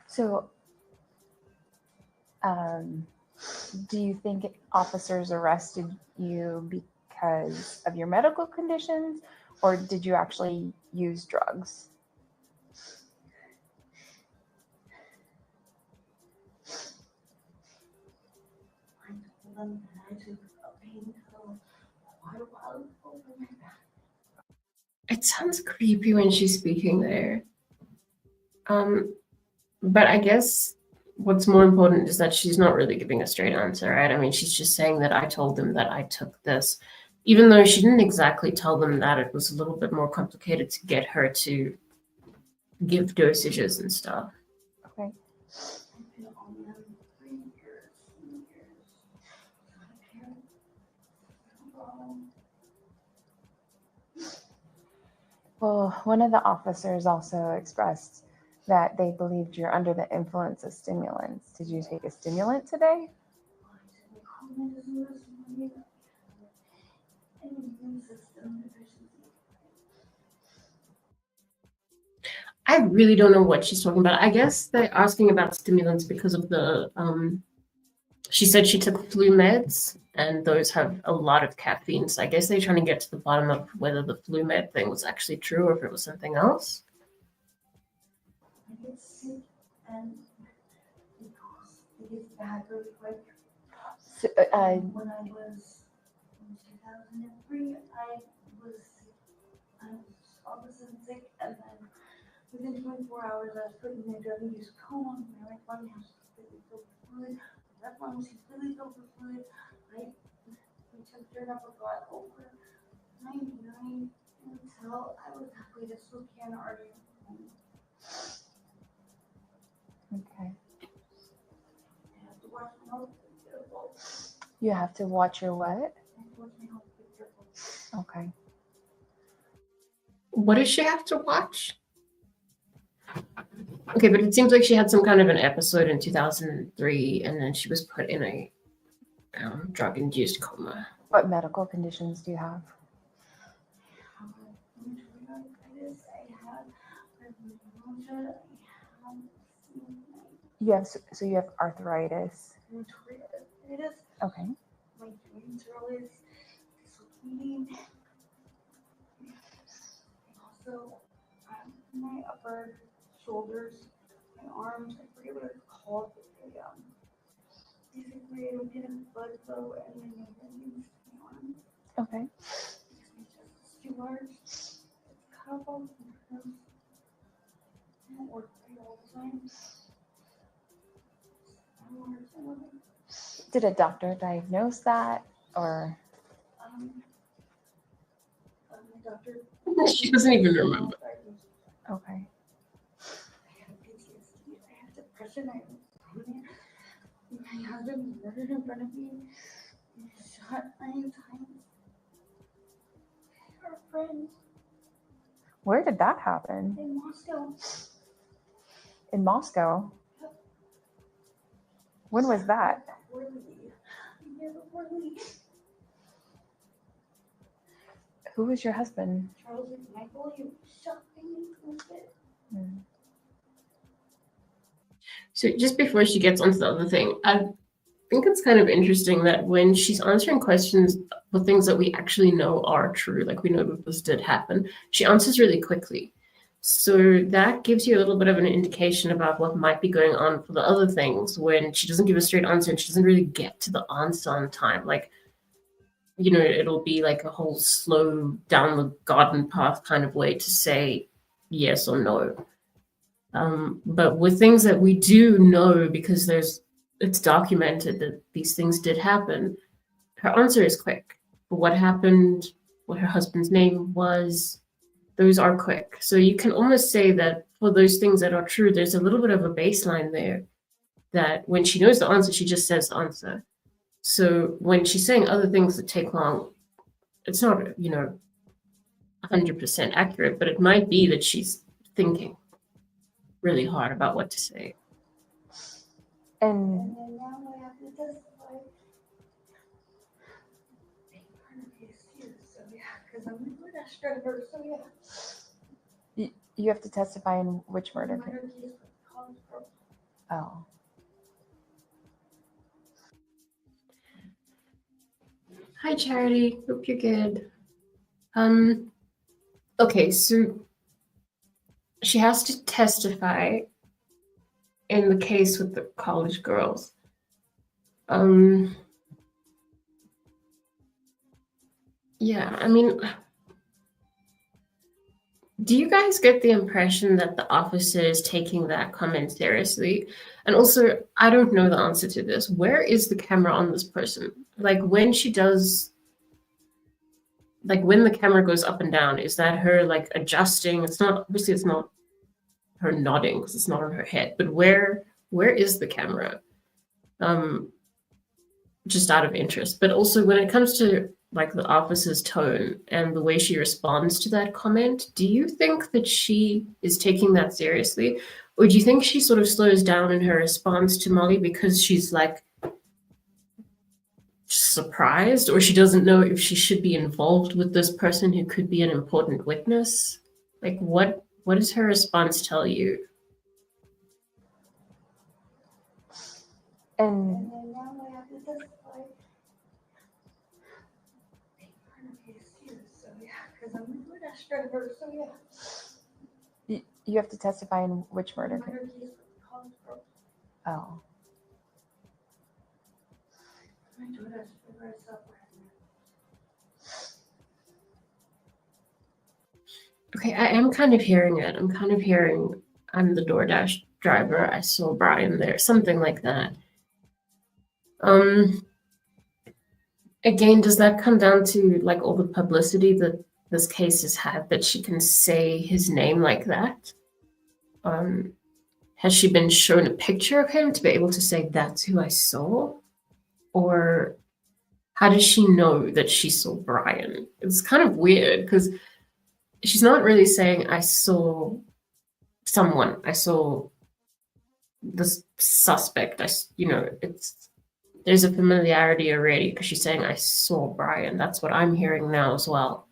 So, do you think officers arrested you because of your medical conditions, or did you actually use drugs? I told them that I took a painkiller quite a while over my back. It sounds creepy when she's speaking there. But I guess what's more important is that she's not really giving a straight answer, right? I mean, she's just saying that I told them that I took this, even though she didn't exactly tell them that. It was a little bit more complicated to get her to give dosages and stuff. Okay. I've been on them for years and years. I can't. Well, one of the officers also expressed that they believed you're under the influence of stimulants. Did you take a stimulant today? I really don't know what she's talking about. I guess they're asking about stimulants because of the she said she took flu meds and those have a lot of caffeine. So I guess they're trying to get to the bottom of whether the flu med thing was actually true or if it was something else. I get sick and it gets bad really quick. So, When I was in 2003, I was all of a sudden sick, and then within 24 hours, I was put in a drug-induced coma. My right lung was completely filled with fluid. My left lung was completely filled with fluid. We took dirt up a lot over 99 until I was halfway to Spokane, Oregon. okay. I have to watch my health be careful. You have to watch your what? I have to watch my health be careful. Okay. What does she have to watch? Okay, but it seems like she had some kind of an episode in 2003 and then she was put in a drug-induced coma. What medical conditions do you have? You have you have arthritis. Okay. My joints are always dislocating. Also, my upper shoulders, my arms, I forget what it's called, but basically I don't get enough blood flow and my veins, my arms. Okay. Because my chest is too large. It's cut off all the nerves. I don't work right all the time. I don't understand. Did a doctor diagnose that or? My doctor. She doesn't even remember. Okay. I have PTSD. I have depression. I have insomnia. My husband was murdered in front of me. He was shot 9 times. Our friends Where did that happen? in Moscow. In Moscow? When was that? Who was your husband? Charles and Michael, he was shot me. Hmm. So just before she gets onto the other thing, I think it's kind of interesting that when she's answering questions for things that we actually know are true, like we know that this did happen, she answers really quickly. So that gives you a little bit of an indication about what might be going on for the other things when she doesn't give a straight answer and she doesn't really get to the answer on time. Like, you know, it'll be like a whole slow down the garden path kind of way to say yes or no. But with things that we do know because it's documented that these things did happen, her answer is quick. But what happened, what her husband's name was, those are quick. So you can almost say that for those things that are true, there's a little bit of a baseline there that when she knows the answer, she just says the answer. So when she's saying other things that take long, it's not, 100% accurate, but it might be that she's thinking really hard about what to say. And then now I have to testify. So yeah, because I'm the Doordasher driver, so yeah. you have to testify in which murder case? Murder case with college girl. Oh. Hi, Charity. Hope you're good. Okay, so she has to testify in the case with the college girls. Yeah, I mean, Do you guys get the impression that the officer is taking that comment seriously? And also, I don't know the answer to this. Where is the camera on this person? Like when she does, like when the camera goes up and down, is that her like adjusting? It's not, obviously it's not her nodding because it's not on her head, but where is the camera? Just out of interest. But also when it comes to like the officer's tone and the way she responds to that comment, do you think that she is taking that seriously? Or do you think she sort of slows down in her response to Molly because she's like surprised, or she doesn't know if she should be involved with this person who could be an important witness? Like what does her response tell you? And now I have to testify. In her case too, so yeah, because I'm the DoorDash driver, so yeah. you have to testify in which murder case? Murder case with the college girl. Oh. My DoorDash driver is up. Okay, I am kind of hearing it. I'm kind of hearing I'm the DoorDash driver. I saw Brian there, something like that. Again, does that come down to like all the publicity that this case has had that she can say his name like that? Has she been shown a picture of him to be able to say that's who I saw? Or how does she know that she saw Brian? It's kind of weird because she's not really saying I saw someone. I saw this suspect. There's a familiarity already because she's saying I saw Brian. That's what I'm hearing now as well.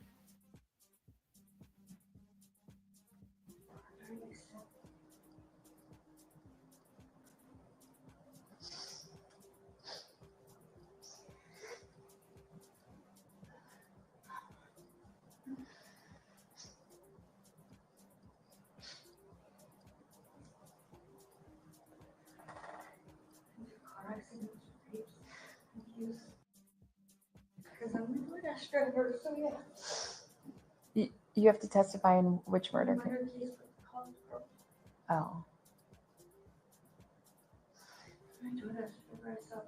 Car accidents, rapes, abuse. Because I'm the DoorDash driver, so yeah. You have to testify in which murder case? Murder case with the college girl. Oh. My DoorDash driver is up.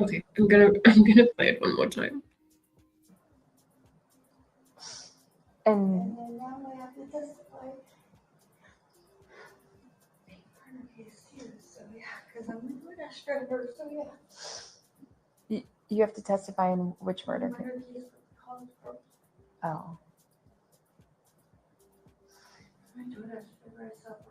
Okay, I'm gonna play it one more time. And now I have to testify. In her case too, so yeah, because I'm the DoorDash driver, so yeah. you have to testify in which murder case? Murder case with the college girl. Oh. My DoorDash driver is up.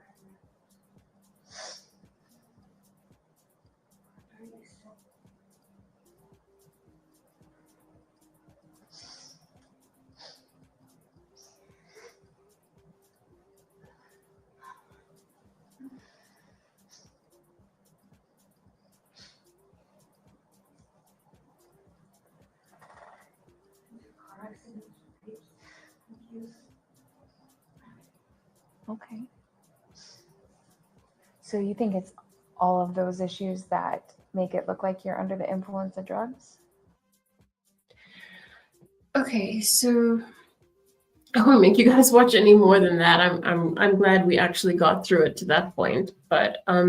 Car accidents, rapes, abuse. Okay. So you think it's all of those issues that make it look like you're under the influence of drugs? Okay, so I won't make you guys watch any more than that. I'm glad we actually got through it to that point, but I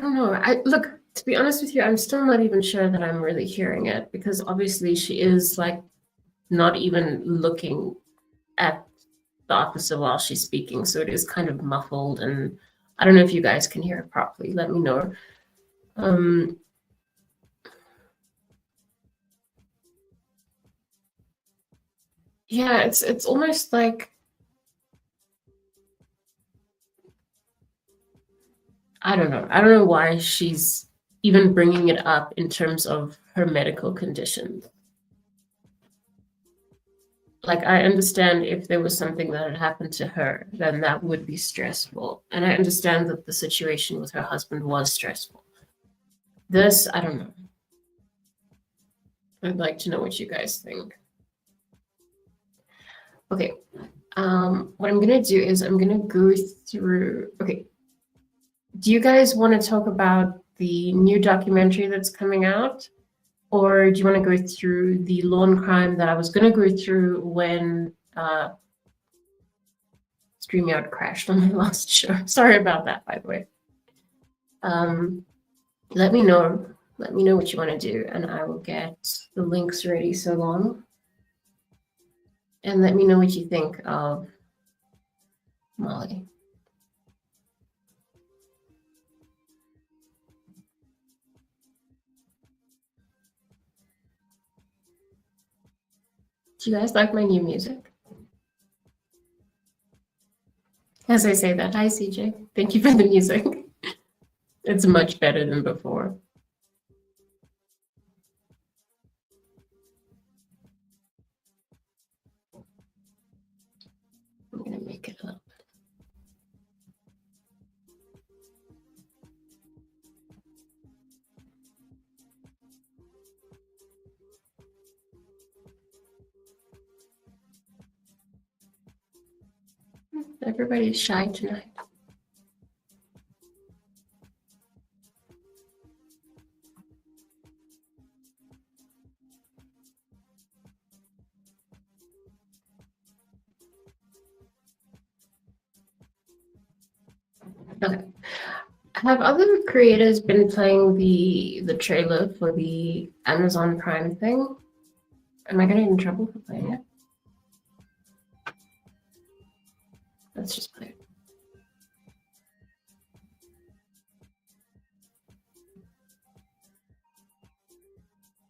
don't know. Look, to be honest with you, I'm still not even sure that I'm really hearing it because obviously she is like not even looking at the officer while she's speaking, so it is kind of muffled, and I don't know if you guys can hear it properly. Let me know. Yeah, it's almost like I don't know. I don't know why she's even bringing it up in terms of her medical condition. Like, I understand if there was something that had happened to her, then that would be stressful. And I understand that the situation with her husband was stressful. This, I don't know. I'd like to know what you guys think. Okay. What I'm gonna do is I'm gonna go through. Okay. Do you guys want to talk about the new documentary that's coming out? Or do you want to go through the lawn crime that I was going to go through when StreamYard crashed on my last show? Sorry about that, by the way. Let me know. Let me know what you want to do, and I will get the links ready so long. And let me know what you think of Molly. Do you guys like my new music? As I say that, hi CJ. Thank you for the music. It's much better than before. I'm gonna make it up. Everybody's shy tonight. Okay. Have other creators been playing the trailer for the Amazon Prime thing? Am I getting in trouble for playing it? Let's just play it.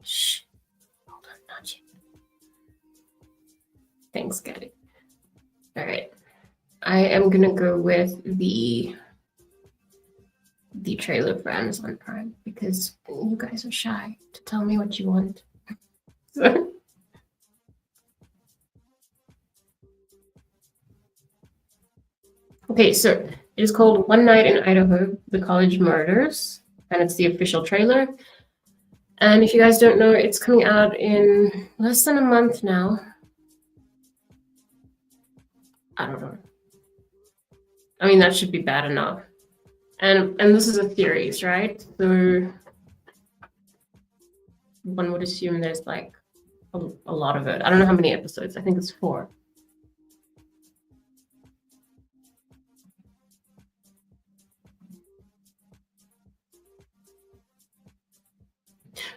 Shh. Hold on, not yet. Thanks, Gabby. All right. I am gonna go with the trailer for Amazon Prime because you guys are shy to tell me what you want. So. Okay, so it is called One Night in Idaho, The College Murders, and it's the official trailer. And if you guys don't know, it's coming out in less than a month now. I don't know. I mean, that should be bad enough. And this is a theories, right? So one would assume there's like a lot of it. I don't know how many episodes. I think it's 4.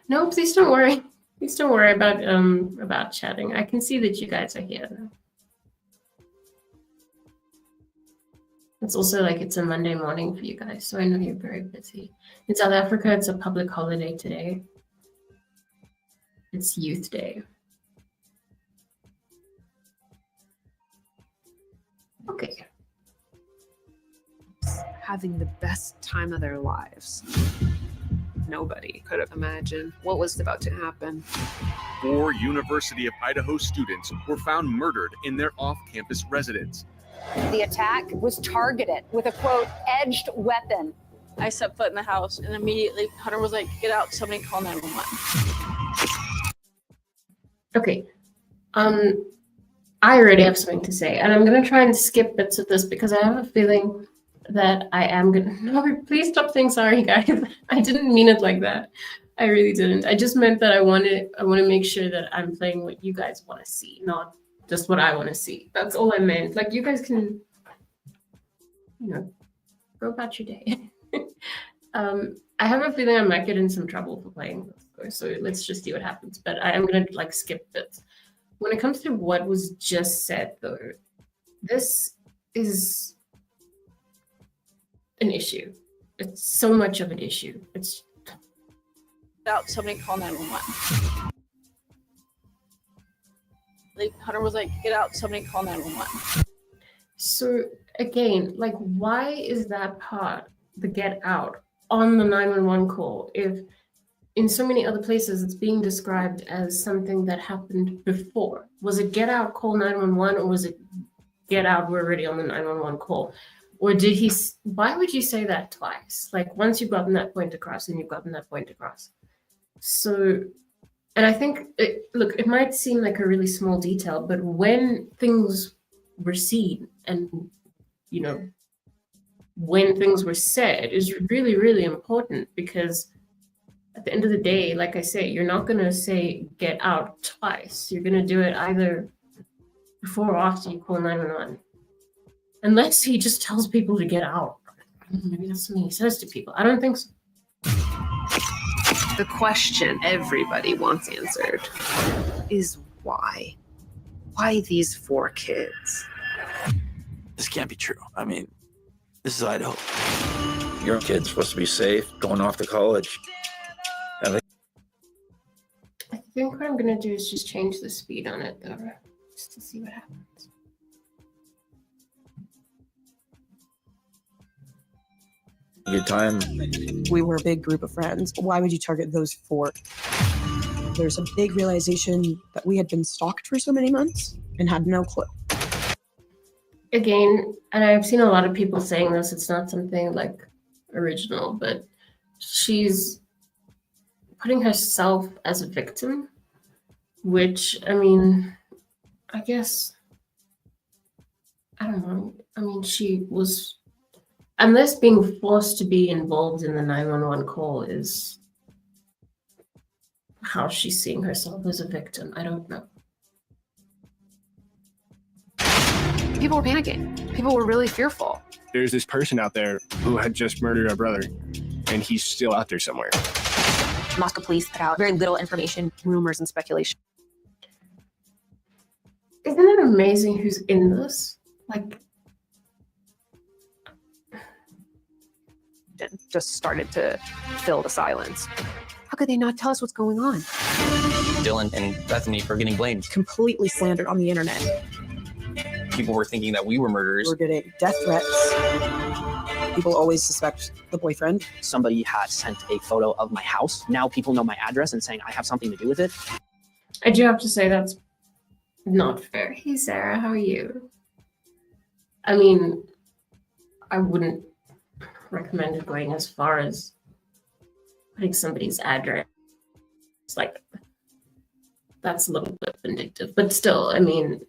No, please don't worry. Please don't worry about chatting. I can see that you guys are here now. It's also like it's a Monday morning for you guys, so I know you're very busy. In South Africa, it's a public holiday today. It's Youth Day. Okay. Having the best time of their lives. Nobody could have imagined what was about to happen. 4 University of Idaho students were found murdered in their off-campus residence. The attack was targeted with a, quote, edged weapon. I set foot in the house and immediately Hunter was like, get out, somebody call 911. Okay. I already have something to say, and I'm going to try and skip bits of this because I have a feeling that I am going to... No, please stop saying sorry, guys. I didn't mean it like that. I really didn't. I just meant that I want to make sure that I'm playing what you guys want to see, not just what I want to see. That's all I meant. Like, you guys can, go about your day. I have a feeling I might get in some trouble for playing this, so let's just see what happens. But I am going to, skip bits. When it comes to what was just said, though, this is an issue. It's so much of an issue. It's... Get out, somebody call 911. Hunter was like, get out, somebody call 911. So again, why is that part, the get out, on the 911 call if in so many other places it's being described as something that happened before? Was it get out, call 911, or was it get out, we're already on the 911 call? Or did he... Why would you say that twice? Once you've gotten that point across, and you've gotten that point across. So And I think, look, it might seem like a really small detail, but when things were seen and, you know, when things were said is really, really important because at the end of the day, like I say, you're not going to say get out twice. You're going to do it either before or after you call 911. Unless he just tells people to get out. Maybe that's something he says to people. I don't think so. The question everybody wants answered is why? Why these 4 kids? This can't be true. I mean, this is Idaho. Your kid's supposed to be safe, going off to college. I think what I'm going to do is just change the speed on it, though, just to see what happens. Good time. We were a big group of friends. Why would you target those 4? There's a big realization that we had been stalked for so many months and had no clue. Again, and I've seen a lot of people saying this, it's not something like original, but she's putting herself as a victim, which, I mean, I guess, I don't know. I mean, she was, unless being forced to be involved in the 911 call is how she's seeing herself as a victim. I don't know. People were panicking. People were really fearful. There's this person out there who had just murdered our brother, and he's still out there somewhere. Moscow police put out very little information, rumors and speculation. Isn't it amazing who's in this? Like, it just started to fill the silence. How could they not tell us what's going on? Dylan and Bethany were getting blamed. Completely slandered on the internet. People were thinking that we were murderers. We're getting death threats. People always suspect the boyfriend. Somebody had sent a photo of my house. Now people know my address and saying I have something to do with it. I do have to say that's not fair. Hey, Sarah, how are you? I mean, I wouldn't recommend it going as far as putting somebody's address. It's like, that's a little bit vindictive, but still, I mean,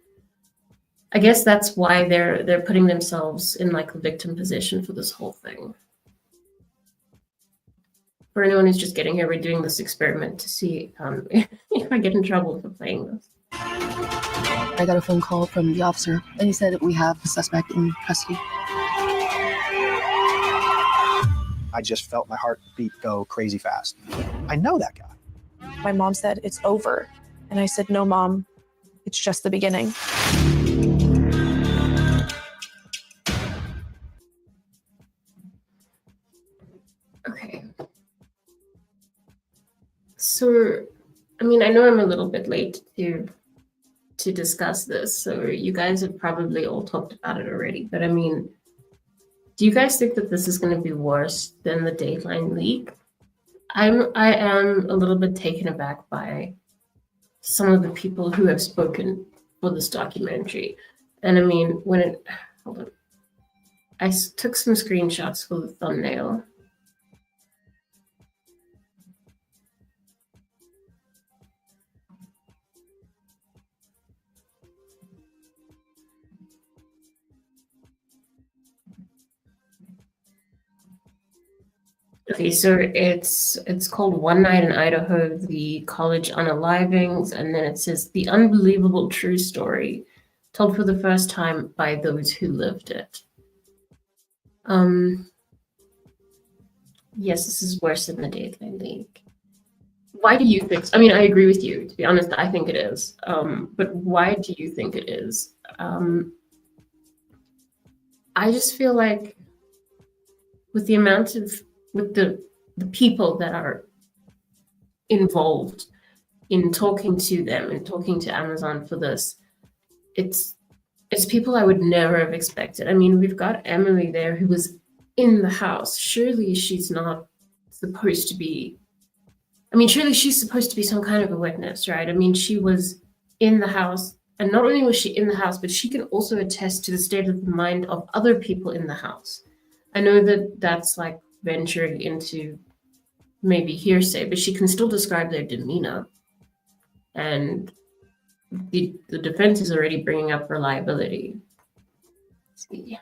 I guess that's why they're putting themselves in like the victim position for this whole thing. For anyone who's just getting here, we're doing this experiment to see if I get in trouble for playing this. I got a phone call from the officer, and he said that we have a suspect in custody. I just felt my heartbeat go crazy fast. I know that guy. My mom said, it's over. And I said, no, Mom, it's just the beginning. Okay. So, I mean, I know I'm a little bit late to discuss this, so you guys have probably all talked about it already, but I mean, do you guys think that this is going to be worse than the Dateline leak? I am a little bit taken aback by some of the people who have spoken for this documentary. And I mean, hold on. I took some screenshots for the thumbnail. Okay, so it's called One Night in Idaho, the college unalivings, and then it says the unbelievable true story told for the first time by those who lived it. Yes, this is worse than the Dateline leak. Why do you think? I mean, I agree with you. To be honest, I think it is. But why do you think it is? I just feel like with the amount of with the people that are involved in talking to them and talking to Amazon for this, it's people I would never have expected. I mean, we've got Emily there who was in the house. Surely she's not supposed to be, I mean, surely she's supposed to be some kind of a witness, right? I mean, she was in the house, and not only was she in the house, but she can also attest to the state of the mind of other people in the house. I know that that's like venturing into maybe hearsay, but she can still describe their demeanor. and the defense is already bringing up reliability. Let's see.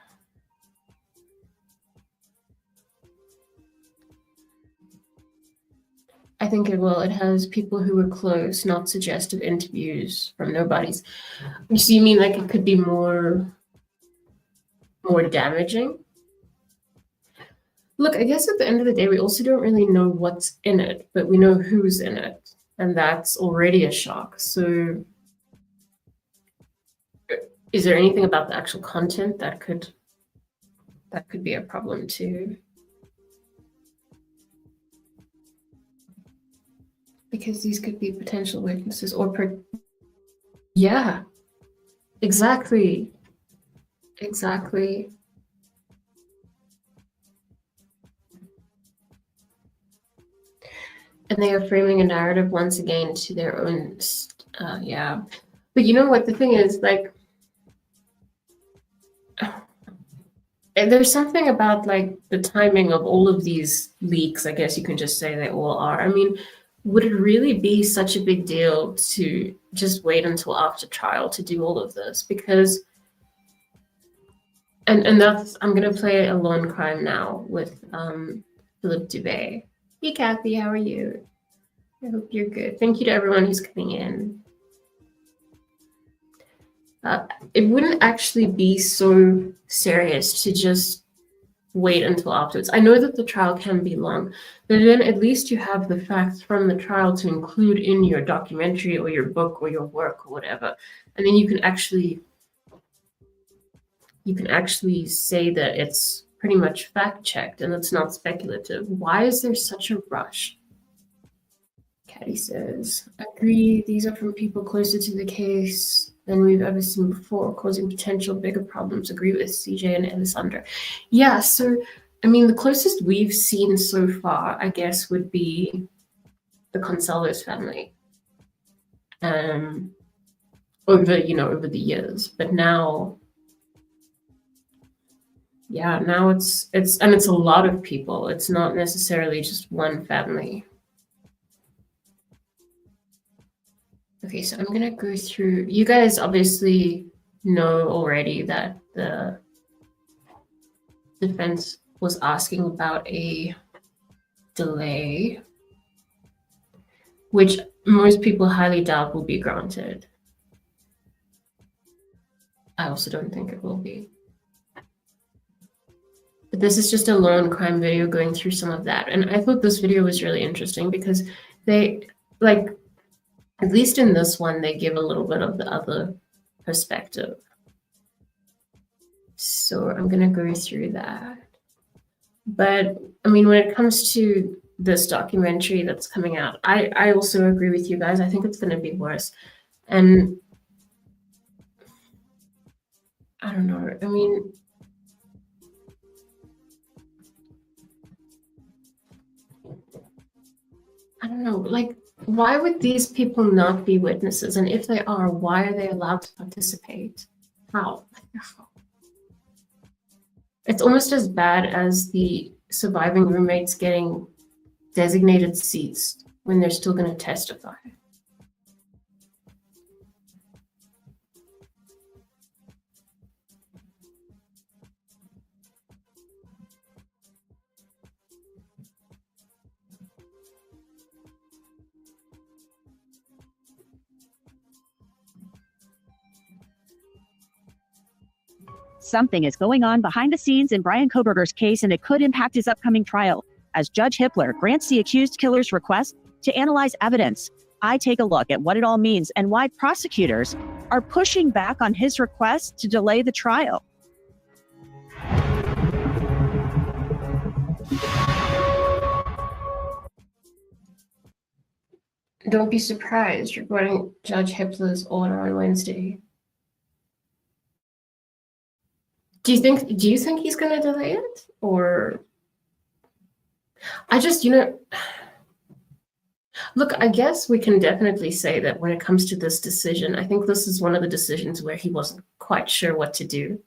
I think it will. It has people who were close, not suggestive interviews from nobodies. So you mean like it could be more damaging? Look, I guess at the end of the day, we also don't really know what's in it, but we know who's in it, and that's already a shock. So is there anything about the actual content that could be a problem too? Because these could be potential witnesses or yeah, exactly. And they are framing a narrative once again to their own, yeah. But you know what? The thing is, like, there's something about like the timing of all of these leaks. I guess you can just say they all are. I mean, would it really be such a big deal to just wait until after trial to do all of this? Because, and that's, I'm gonna play a lone crime now with Philip Dubé. Hey, Kathy, how are you? I hope you're good. Thank you to everyone who's coming in. It wouldn't actually be so serious to just wait until afterwards. I know that the trial can be long, but then at least you have the facts from the trial to include in your documentary or your book or your work or whatever. And then you can actually say that it's pretty much fact-checked and it's not speculative. Why is there such a rush? Caddy says, agree, these are from people closer to the case than we've ever seen before, causing potential bigger problems. Agree with CJ and Alessandra. Yeah, so, I mean, the closest we've seen so far, I guess, would be the Consalvo's family. Over the years. But now, yeah, now it's a lot of people. It's not necessarily just one family. Okay, so I'm gonna go through. You guys obviously know already that the defense was asking about a delay, which most people highly doubt will be granted. I also don't think it will be. But this is just a lone crime video going through some of that. And I thought this video was really interesting because they, like, at least in this one, they give a little bit of the other perspective. So I'm going to go through that. But, I mean, when it comes to this documentary that's coming out, I also agree with you guys. I think it's going to be worse. And I don't know. I mean, I don't know. Like, why would these people not be witnesses? And if they are, why are they allowed to participate? How? It's almost as bad as the surviving roommates getting designated seats when they're still going to testify. Something is going on behind the scenes in Brian Koberger's case, and it could impact his upcoming trial as Judge Hippler grants the accused killer's request to analyze evidence. I take a look at what it all means and why prosecutors are pushing back on his request to delay the trial. Don't be surprised regarding Judge Hippler's order on Wednesday. Do you think he's going to delay it? Or I just, look, I guess we can definitely say that when it comes to this decision, I think this is one of the decisions where he wasn't quite sure what to do.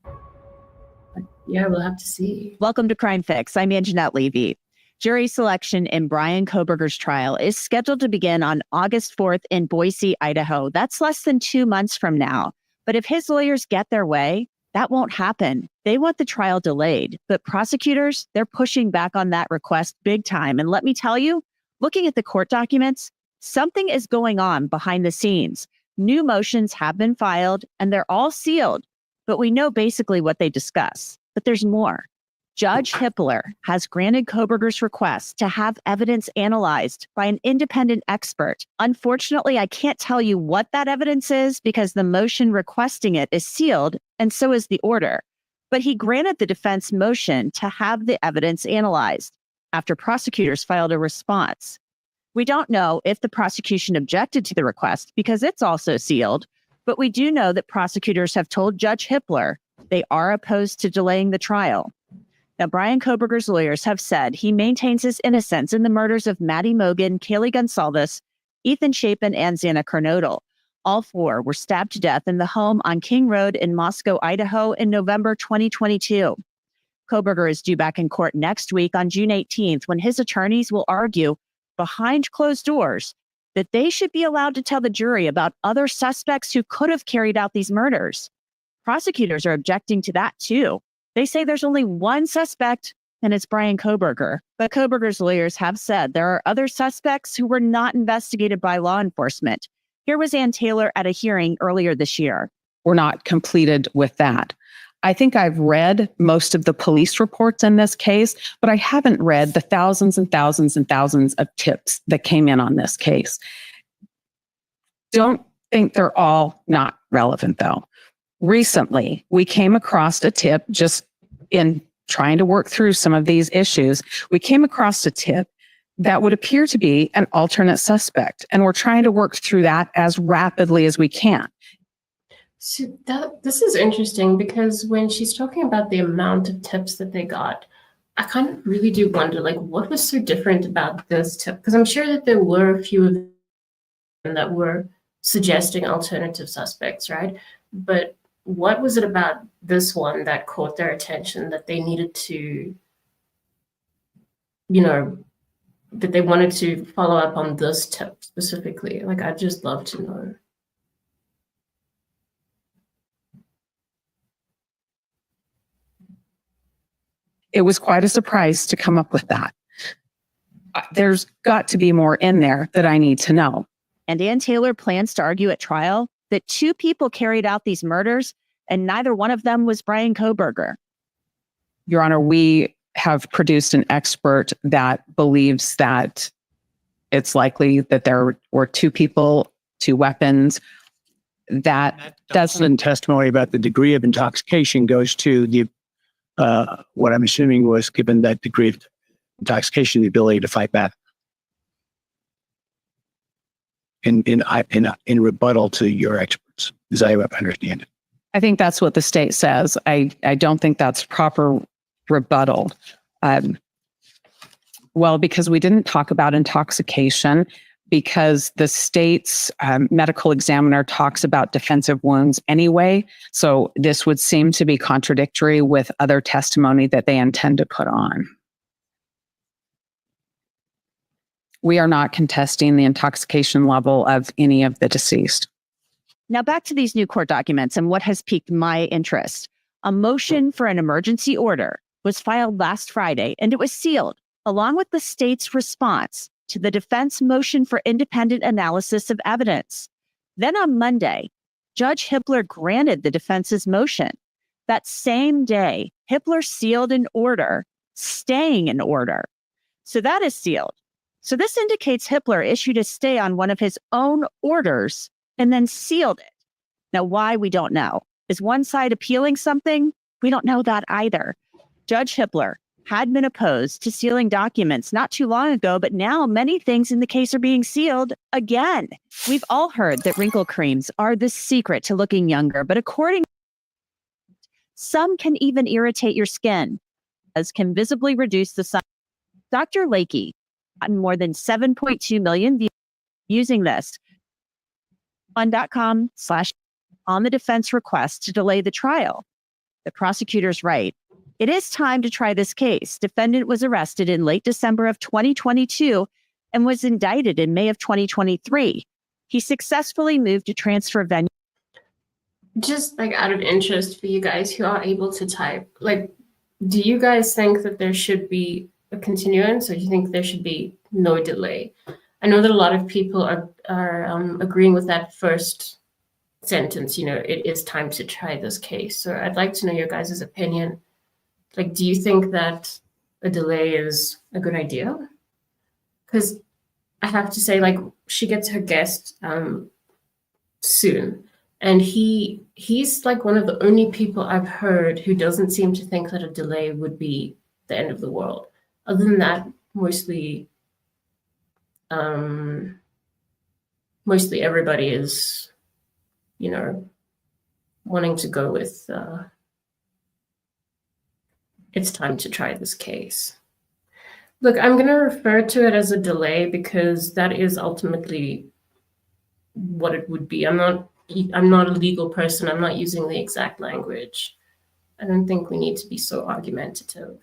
But yeah, we'll have to see. Welcome to Crime Fix. I'm Anjanette Levy. Jury selection in Brian Koberger's trial is scheduled to begin on August 4th in Boise, Idaho. That's less than 2 months from now. But if his lawyers get their way, that won't happen. They want the trial delayed. But prosecutors, they're pushing back on that request big time. And let me tell you, looking at the court documents, something is going on behind the scenes. New motions have been filed and they're all sealed, but we know basically what they discuss. But there's more. Judge Hippler has granted Koberger's request to have evidence analyzed by an independent expert. Unfortunately, I can't tell you what that evidence is because the motion requesting it is sealed, and so is the order. But he granted the defense motion to have the evidence analyzed after prosecutors filed a response. We don't know if the prosecution objected to the request because it's also sealed, but we do know that prosecutors have told Judge Hippler they are opposed to delaying the trial. Now, Brian Koberger's lawyers have said he maintains his innocence in the murders of Maddie Mogan, Kaylee Gonsalves, Ethan Chapin, and Xana Kernodle. All 4 were stabbed to death in the home on King Road in Moscow, Idaho in November 2022. Koberger is due back in court next week on June 18th when his attorneys will argue behind closed doors that they should be allowed to tell the jury about other suspects who could have carried out these murders. Prosecutors are objecting to that too. They say there's only one suspect, and it's Brian Koberger. But Koberger's lawyers have said there are other suspects who were not investigated by law enforcement. Here was Ann Taylor at a hearing earlier this year. We're not completed with that. I think I've read most of the police reports in this case, but I haven't read the thousands and thousands and thousands of tips that came in on this case. Don't think they're all not relevant, though. Recently, we came across a tip just in trying to work through some of these issues. We came across a tip that would appear to be an alternate suspect, and we're trying to work through that as rapidly as we can. So this is interesting because when she's talking about the amount of tips that they got, I kind of really do wonder, like, what was so different about this tip? Because I'm sure that there were a few of them that were suggesting alternative suspects, right? But what was it about this one that caught their attention that they needed to, that they wanted to follow up on this tip specifically? Like, I'd just love to know. It was quite a surprise to come up with that. There's got to be more in there that I need to know. And Ann Taylor plans to argue at trial that 2 people carried out these murders, and neither one of them was Brian Koberger. Your Honor, we have produced an expert that believes that it's likely that there were 2 people, 2 weapons. That doesn't. Testimony about the degree of intoxication goes to the what I'm assuming was, given that degree of intoxication, the ability to fight back. In rebuttal to your experts, as I understand it. I think that's what the state says. I don't think that's proper rebuttal. Well, because we didn't talk about intoxication, because the state's medical examiner talks about defensive wounds anyway. So this would seem to be contradictory with other testimony that they intend to put on. We are not contesting the intoxication level of any of the deceased. Now back to these new court documents and what has piqued my interest. A motion for an emergency order was filed last Friday, and it was sealed, along with the state's response to the defense motion for independent analysis of evidence. Then on Monday, Judge Hippler granted the defense's motion. That same day, Hippler sealed an order, staying an order. So that is sealed. So this indicates Hippler issued a stay on one of his own orders and then sealed it. Now, why, we don't know. Is one side appealing something? We don't know that either. Judge Hippler had been opposed to sealing documents not too long ago, but now many things in the case are being sealed again. We've all heard that wrinkle creams are the secret to looking younger, but according, some can even irritate your skin, as can visibly reduce the size. Dr. Lakey gotten more than 7.2 million views using this on.com/on the defense request to delay the trial. The prosecutors write, It is time to try this case. Defendant was arrested in late December of 2022 and was indicted in May of 2023. He successfully moved to transfer venue. Just like out of interest for you guys who are able to type, like, do you guys think that there should be a continuance, or do you think there should be no delay? I know that a lot of people are agreeing with that first sentence, you know, it is time to try this case. So I'd like to know your guys' opinion. Like, do you think that a delay is a good idea? Because I have to say, like, she gets her guest soon. And he's like one of the only people I've heard who doesn't seem to think that a delay would be the end of the world. Other than that, mostly everybody is, you know, wanting to go with it's time to try this case. Look, I'm going to refer to it as a delay because that is ultimately what it would be. I'm not a legal person. I'm not using the exact language. I don't think we need to be so argumentative.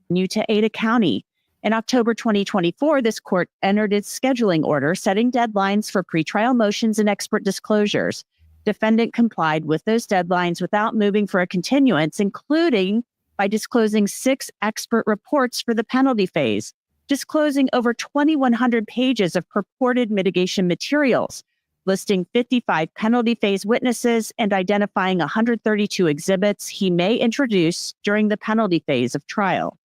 New to Ada County. In October 2024, this court entered its scheduling order setting deadlines for pretrial motions and expert disclosures. Defendant complied with those deadlines without moving for a continuance, including by disclosing 6 expert reports for the penalty phase, disclosing over 2,100 pages of purported mitigation materials, listing 55 penalty phase witnesses, and identifying 132 exhibits he may introduce during the penalty phase of trial.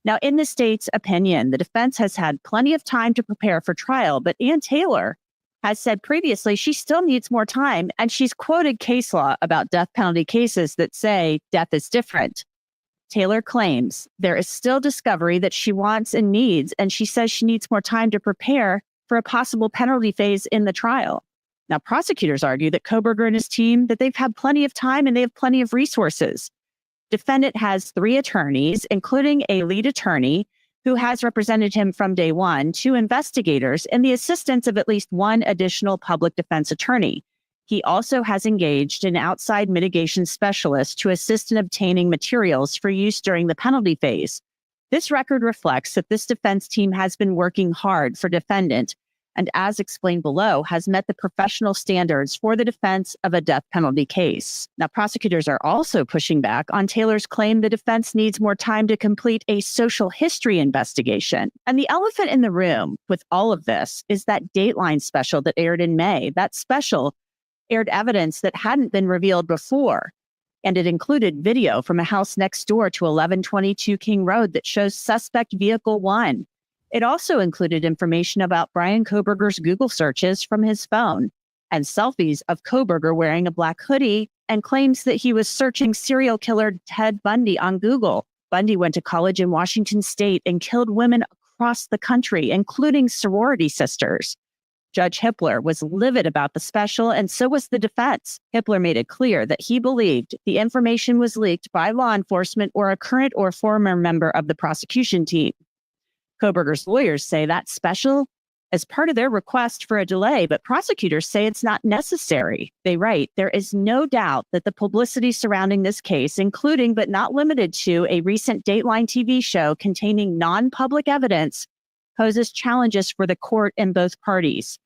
Now, in the state's opinion, the defense has had plenty of time to prepare for trial, but Ann Taylor has said previously she still needs more time, and she's quoted case law about death penalty cases that say death is different. Taylor claims there is still discovery that she wants and needs, and she says she needs more time to prepare for a possible penalty phase in the trial. Now, prosecutors argue that Koberger and his team, that they've had plenty of time and they have plenty of resources. Defendant has 3 attorneys, including a lead attorney who has represented him from day one, 2 investigators, and the assistance of at least 1 additional public defense attorney. He also has engaged an outside mitigation specialist to assist in obtaining materials for use during the penalty phase. This record reflects that this defense team has been working hard for defendant and, as explained below, has met the professional standards for the defense of a death penalty case. Now, prosecutors are also pushing back on Taylor's claim the defense needs more time to complete a social history investigation. And the elephant in the room with all of this is that Dateline special that aired in May. That special aired evidence that hadn't been revealed before, and it included video from a house next door to 1122 King Road that shows suspect vehicle 1. It also included information about Brian Koberger's Google searches from his phone and selfies of Koberger wearing a black hoodie, and claims that he was searching serial killer Ted Bundy on Google. Bundy went to college in Washington State and killed women across the country, including sorority sisters. Judge Hippler was livid about the special, and so was the defense. Hippler made it clear that he believed the information was leaked by law enforcement or a current or former member of the prosecution team. Koberger's lawyers say that special as part of their request for a delay, but prosecutors say it's not necessary. They write, there is no doubt that the publicity surrounding this case, including but not limited to a recent Dateline TV show containing non-public evidence, poses challenges for the court and both parties.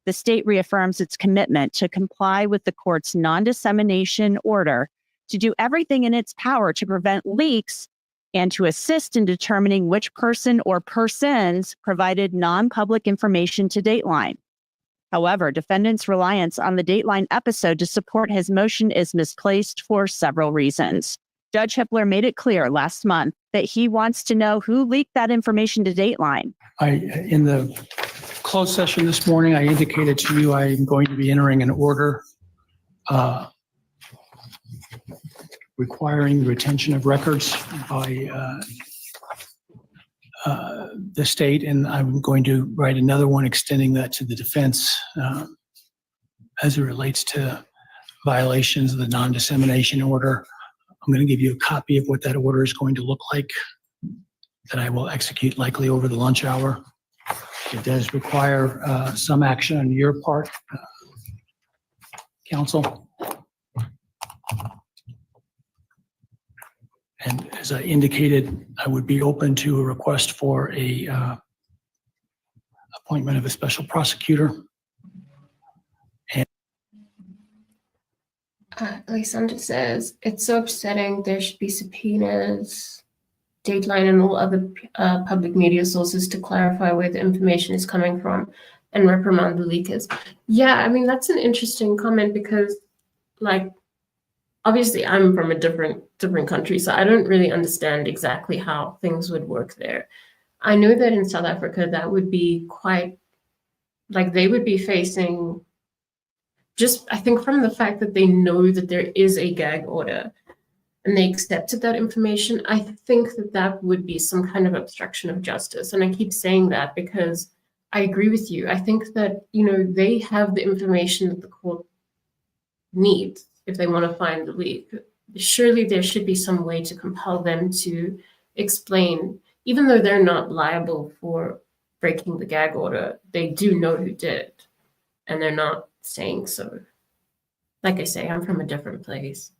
The state reaffirms its commitment to comply with the court's non-dissemination order, to do everything in its power to prevent leaks, and to assist in determining which person or persons provided non-public information to Dateline. However, defendant's reliance on the Dateline episode to support his motion is misplaced for several reasons. Judge Hippler made it clear last month that he wants to know who leaked that information to Dateline. In the closed session this morning, I indicated to you I'm going to be entering an order requiring the retention of records by the state, and I'm going to write another one extending that to the defense as it relates to violations of the non-dissemination order. I'm going to give you a copy of what that order is going to look like that I will execute likely over the lunch hour. It does require some action on your part, counsel. And as I indicated, I would be open to a request for a appointment of a special prosecutor. Lysander says, it's so upsetting. There should be subpoenas, Dateline, and all other public media sources to clarify where the information is coming from and reprimand the leakers. Yeah, I mean, that's an interesting comment because, like, obviously I'm from a different country, so I don't really understand exactly how things would work there. I know that in South Africa, that would be quite, like, they would be facing, just I think from the fact that they know that there is a gag order and they accepted that information, I think that that would be some kind of obstruction of justice. And I keep saying that because I agree with you. I think that, you know, they have the information that the court needs if they want to find the leak. Surely there should be some way to compel them to explain, even though they're not liable for breaking the gag order, they do know who did it, and they're not saying so. Like I say, I'm from a different place.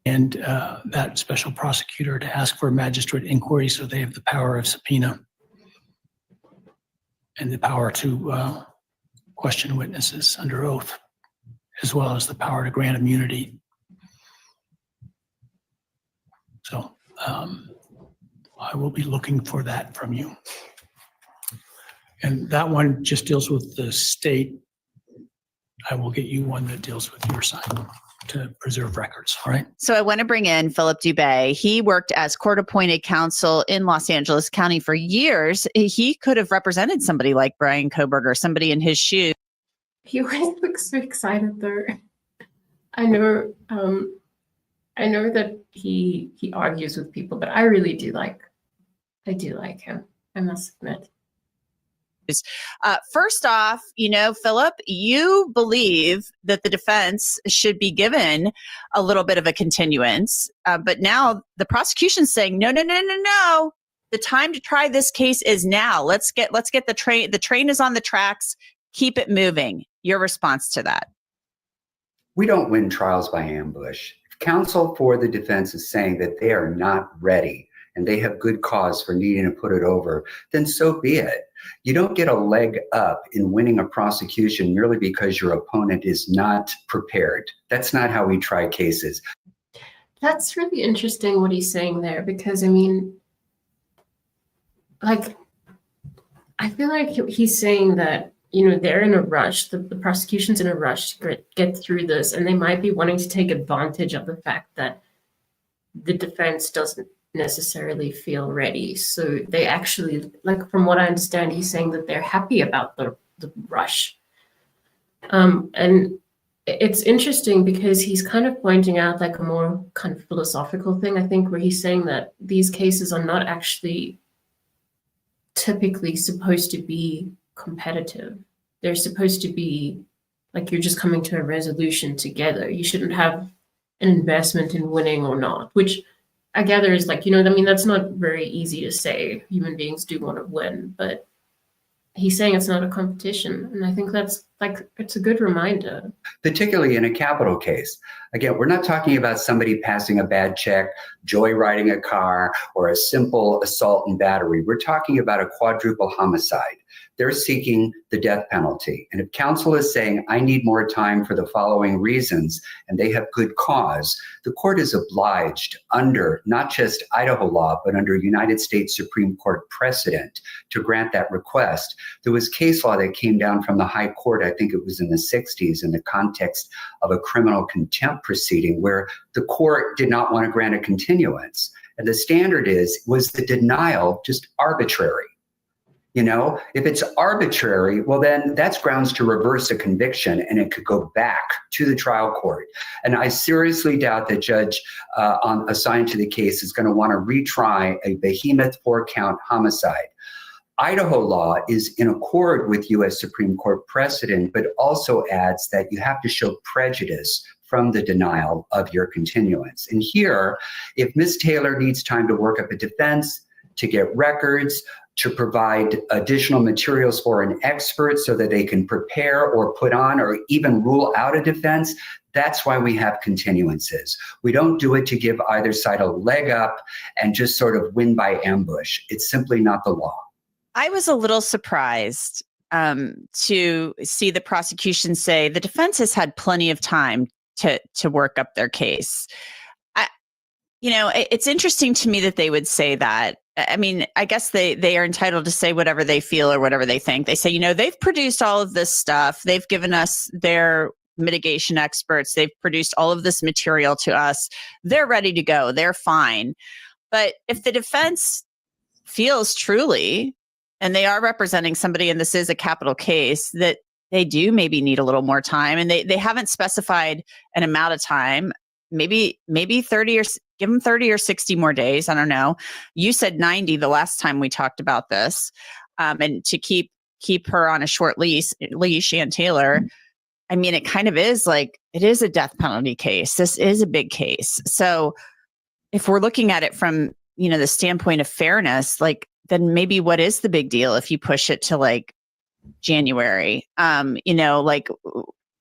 And that special prosecutor to ask for a magistrate inquiry so they have the power of subpoena and the power to question witnesses under oath, as well as the power to grant immunity. So I will be looking for that from you. And that one just deals with the state. I will get you one that deals with your side to preserve records. All right. So I want to bring in Philip Dubé. He worked as court-appointed counsel in Los Angeles County for years. He could have represented somebody like Brian Kohberger, somebody in his shoes. He always looks so excited, though. I know that he argues with people, but I really do like him. I must admit. First off, you know, Philip, you believe that the defense should be given a little bit of a continuance, but now the prosecution's saying, no. The time to try this case is now. Let's get the train. The train is on the tracks. Keep it moving. Your response to that? We don't win trials by ambush. If counsel for the defense is saying that they are not ready and they have good cause for needing to put it over, then so be it. You don't get a leg up in winning a prosecution merely because your opponent is not prepared. That's not how we try cases. That's really interesting what he's saying there, because I mean, like, I feel like he's saying that, you know, they're in a rush, the prosecution's in a rush to get through this, and they might be wanting to take advantage of the fact that the defense doesn't necessarily feel ready. So they actually, like, from what I understand, he's saying that they're happy about the rush. And it's interesting because he's kind of pointing out like a more kind of philosophical thing, I think, where he's saying that these cases are not actually typically supposed to be competitive. They're supposed to be like you're just coming to a resolution together. You shouldn't have an investment in winning or not, which I gather is like, you know, I mean, that's not very easy to say. Human beings do want to win, but he's saying it's not a competition. And I think that's like, it's a good reminder. Particularly in a capital case. Again, we're not talking about somebody passing a bad check, joyriding a car, or a simple assault and battery. We're talking about a quadruple homicide. They're seeking the death penalty. And if counsel is saying, I need more time for the following reasons, and they have good cause, the court is obliged under not just Idaho law, but under United States Supreme Court precedent to grant that request. There was case law that came down from the high court, I think it was in the 60s, in the context of a criminal contempt proceeding where the court did not want to grant a continuance. And the standard was the denial just arbitrary? You know, if it's arbitrary, well, then that's grounds to reverse a conviction and it could go back to the trial court. And I seriously doubt that judge assigned to the case is going to want to retry a behemoth 4-count homicide. Idaho law is in accord with U.S. Supreme Court precedent, but also adds that you have to show prejudice from the denial of your continuance. And here, if Ms. Taylor needs time to work up a defense, to get records, to provide additional materials for an expert so that they can prepare or put on or even rule out a defense. That's why we have continuances. We don't do it to give either side a leg up and just sort of win by ambush. It's simply not the law. I was a little surprised to see the prosecution say the defense has had plenty of time to work up their case. It's interesting to me that they would say that. I mean, I guess they are entitled to say whatever they feel or whatever they think. They say, they've produced all of this stuff. They've given us their mitigation experts. They've produced all of this material to us. They're ready to go. They're fine. But if the defense feels truly, and they are representing somebody, and this is a capital case, that they do maybe need a little more time, and they haven't specified an amount of time, maybe 30 or give them 30 or 60 more days. I don't know. You said 90 the last time we talked about this, and to keep her on a short leash, Ann Taylor. I mean, it kind of is like, it is a death penalty case. This is a big case. So if we're looking at it from, the standpoint of fairness, like, then maybe what is the big deal if you push it to like January?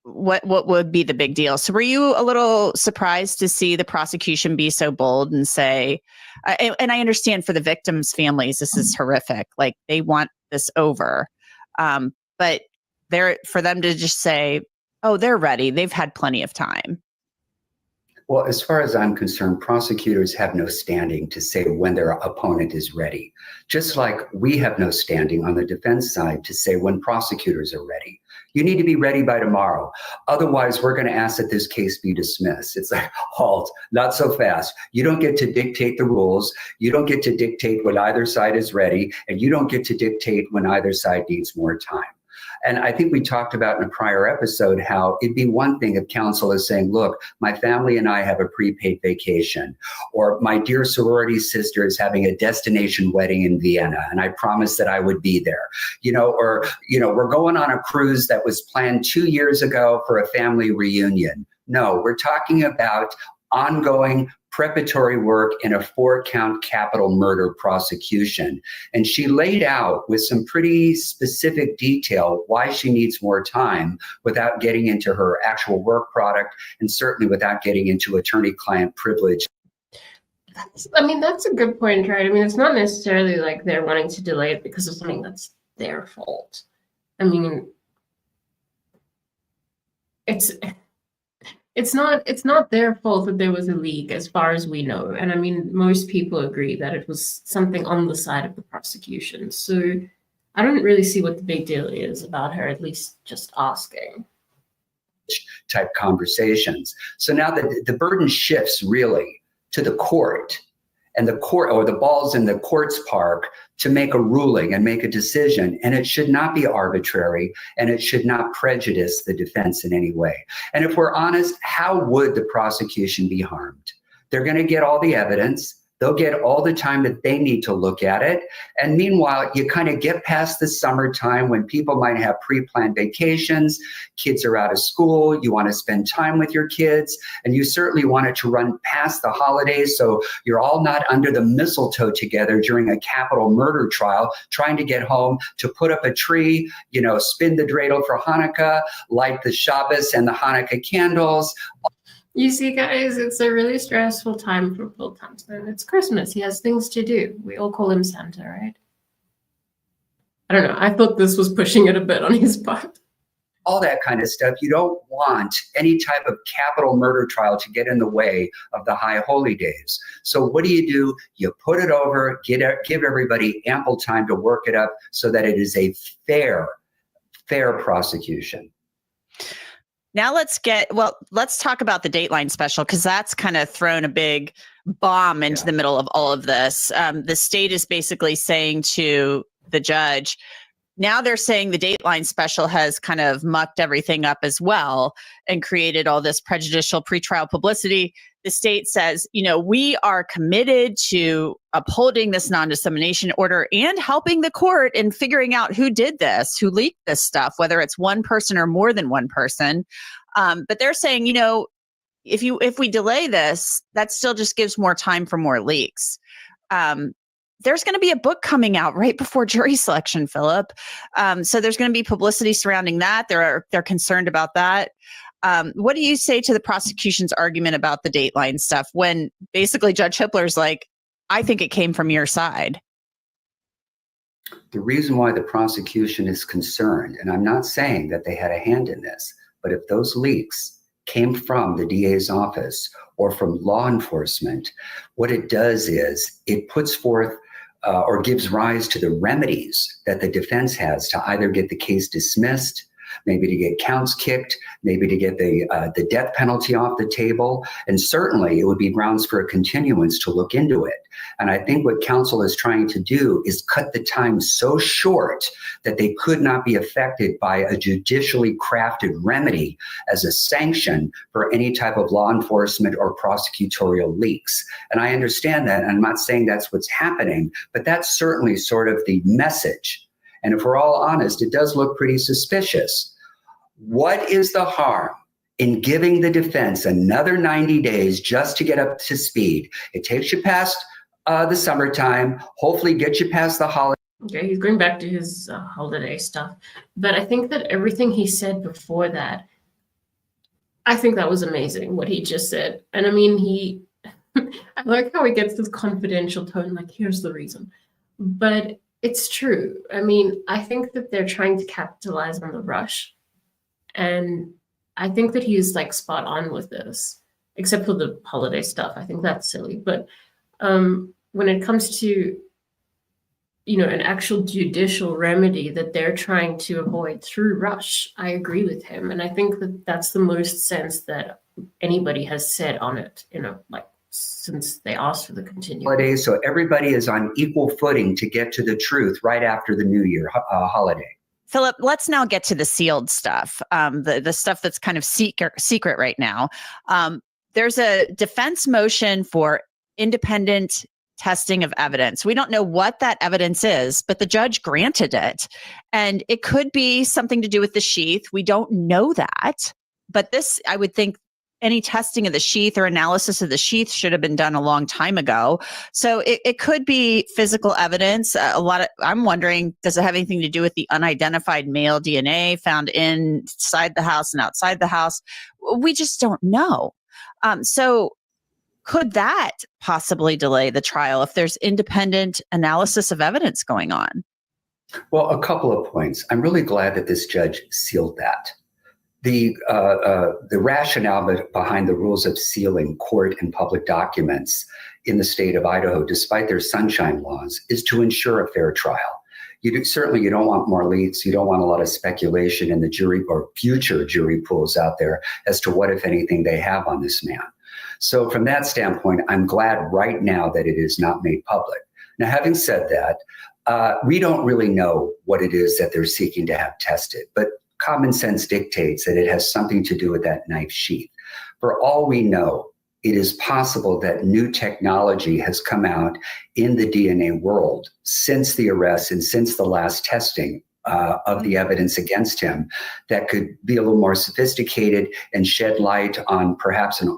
What would be the big deal? So were you a little surprised to see the prosecution be so bold and say, and I understand for the victims' families, this is horrific. Like, they want this over. But for them to just say, oh, they're ready. They've had plenty of time. Well, as far as I'm concerned, prosecutors have no standing to say when their opponent is ready. Just like we have no standing on the defense side to say when prosecutors are ready. You need to be ready by tomorrow. Otherwise, we're going to ask that this case be dismissed. It's like, halt, not so fast. You don't get to dictate the rules. You don't get to dictate when either side is ready. And you don't get to dictate when either side needs more time. And I think we talked about in a prior episode how it'd be one thing if counsel is saying, look, my family and I have a prepaid vacation, or my dear sorority sister is having a destination wedding in Vienna, and I promised that I would be there, we're going on a cruise that was planned 2 years ago for a family reunion. No, we're talking about ongoing preparatory work in a 4-count capital murder prosecution. And she laid out with some pretty specific detail why she needs more time without getting into her actual work product, and certainly without getting into attorney-client privilege. That's a good point, right? I mean, it's not necessarily like they're wanting to delay it because of something that's their fault. I mean, it's not their fault that there was a leak, as far as we know. And I mean, most people agree that it was something on the side of the prosecution. So I don't really see what the big deal is about her at least just asking. Type conversations. So now the burden shifts really to the court, and the court, or the ball's in the court's park, to make a ruling and make a decision. And it should not be arbitrary, and it should not prejudice the defense in any way. And if we're honest, how would the prosecution be harmed? They're going to get all the evidence. They'll get all the time that they need to look at it. And meanwhile, you kind of get past the summertime when people might have pre-planned vacations, kids are out of school, you want to spend time with your kids, and you certainly want it to run past the holidays so you're all not under the mistletoe together during a capital murder trial, trying to get home to put up a tree, spin the dreidel for Hanukkah, light the Shabbos and the Hanukkah candles. You see, guys, it's a really stressful time for Bill Thompson. It's Christmas. He has things to do. We all call him Santa, right? I don't know. I thought this was pushing it a bit on his part. All that kind of stuff. You don't want any type of capital murder trial to get in the way of the high holy days. So what do? You put it over, give everybody ample time to work it up so that it is a fair prosecution. Now let's talk about the Dateline special, because that's kind of thrown a big bomb into the middle of all of this. The state is basically saying to the judge, now they're saying the Dateline special has kind of mucked everything up as well and created all this prejudicial pretrial publicity. The state says, we are committed to upholding this non-dissemination order and helping the court in figuring out who did this, who leaked this stuff, whether it's one person or more than one person. But they're saying, if we delay this, that still just gives more time for more leaks. there's going to be a book coming out right before jury selection, Philip. So there's going to be publicity surrounding that. They're concerned about that. What do you say to the prosecution's argument about the Dateline stuff when basically Judge Hippler's like, I think it came from your side? The reason why the prosecution is concerned, and I'm not saying that they had a hand in this, but if those leaks came from the DA's office or from law enforcement, what it does is it puts forth or gives rise to the remedies that the defense has to either get the case dismissed, maybe to get counts kicked, maybe to get the death penalty off the table. And certainly it would be grounds for a continuance to look into it. And I think what counsel is trying to do is cut the time so short that they could not be affected by a judicially crafted remedy as a sanction for any type of law enforcement or prosecutorial leaks. And I understand that. And I'm not saying that's what's happening, but that's certainly sort of the message. And if we're all honest, it does look pretty suspicious. What is the harm in giving the defense another 90 days just to get up to speed? It takes you past the summertime, hopefully get you past the holiday. Okay, he's going back to his holiday stuff. But I think that everything he said before that, I think that was amazing, what he just said. And I mean, I like how he gets this confidential tone, like, here's the reason. But it's true. I mean, I think that they're trying to capitalize on the rush. And I think that he is like spot on with this, except for the holiday stuff. I think that's silly. But when it comes to, an actual judicial remedy that they're trying to avoid through rush, I agree with him. And I think that that's the most sense that anybody has said on it, since they asked for the continuance. So everybody is on equal footing to get to the truth right after the New Year holiday. Philip, let's now get to the sealed stuff, the stuff that's kind of secret right now. There's a defense motion for independent testing of evidence. We don't know what that evidence is, but the judge granted it. And it could be something to do with the sheath. We don't know that. But this, I would think, any testing of the sheath or analysis of the sheath should have been done a long time ago. So it could be physical evidence. I'm wondering, does it have anything to do with the unidentified male DNA found inside the house and outside the house? We just don't know. So could that possibly delay the trial if there's independent analysis of evidence going on? Well, a couple of points. I'm really glad that this judge sealed that. The rationale behind the rules of sealing court and public documents in the state of Idaho, despite their sunshine laws, is to ensure a fair trial. Certainly you don't want more leaks. You don't want a lot of speculation in the jury or future jury pools out there as to what, if anything, they have on this man. So from that standpoint, I'm glad right now that it is not made public. Now, having said that, we don't really know what it is that they're seeking to have tested, but common sense dictates that it has something to do with that knife sheath. For all we know, it is possible that new technology has come out in the DNA world since the arrest and since the last testing of the evidence against him that could be a little more sophisticated and shed light on perhaps an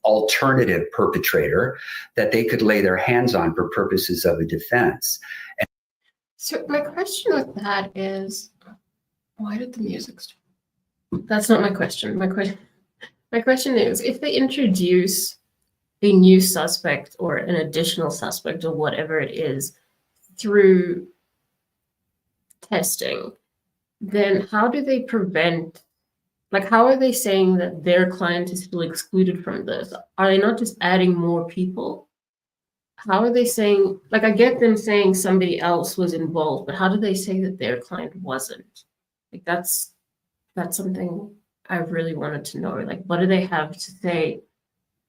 alternative perpetrator that they could lay their hands on for purposes of a defense. So my question with that is, why did the music stop? That's not my question. My question is, if they introduce a new suspect or an additional suspect or whatever it is through testing, then how do they prevent, how are they saying that their client is still excluded from this? Are they not just adding more people? How are they saying, I get them saying somebody else was involved, but how do they say that their client wasn't? That's something I really wanted to know. What do they have to say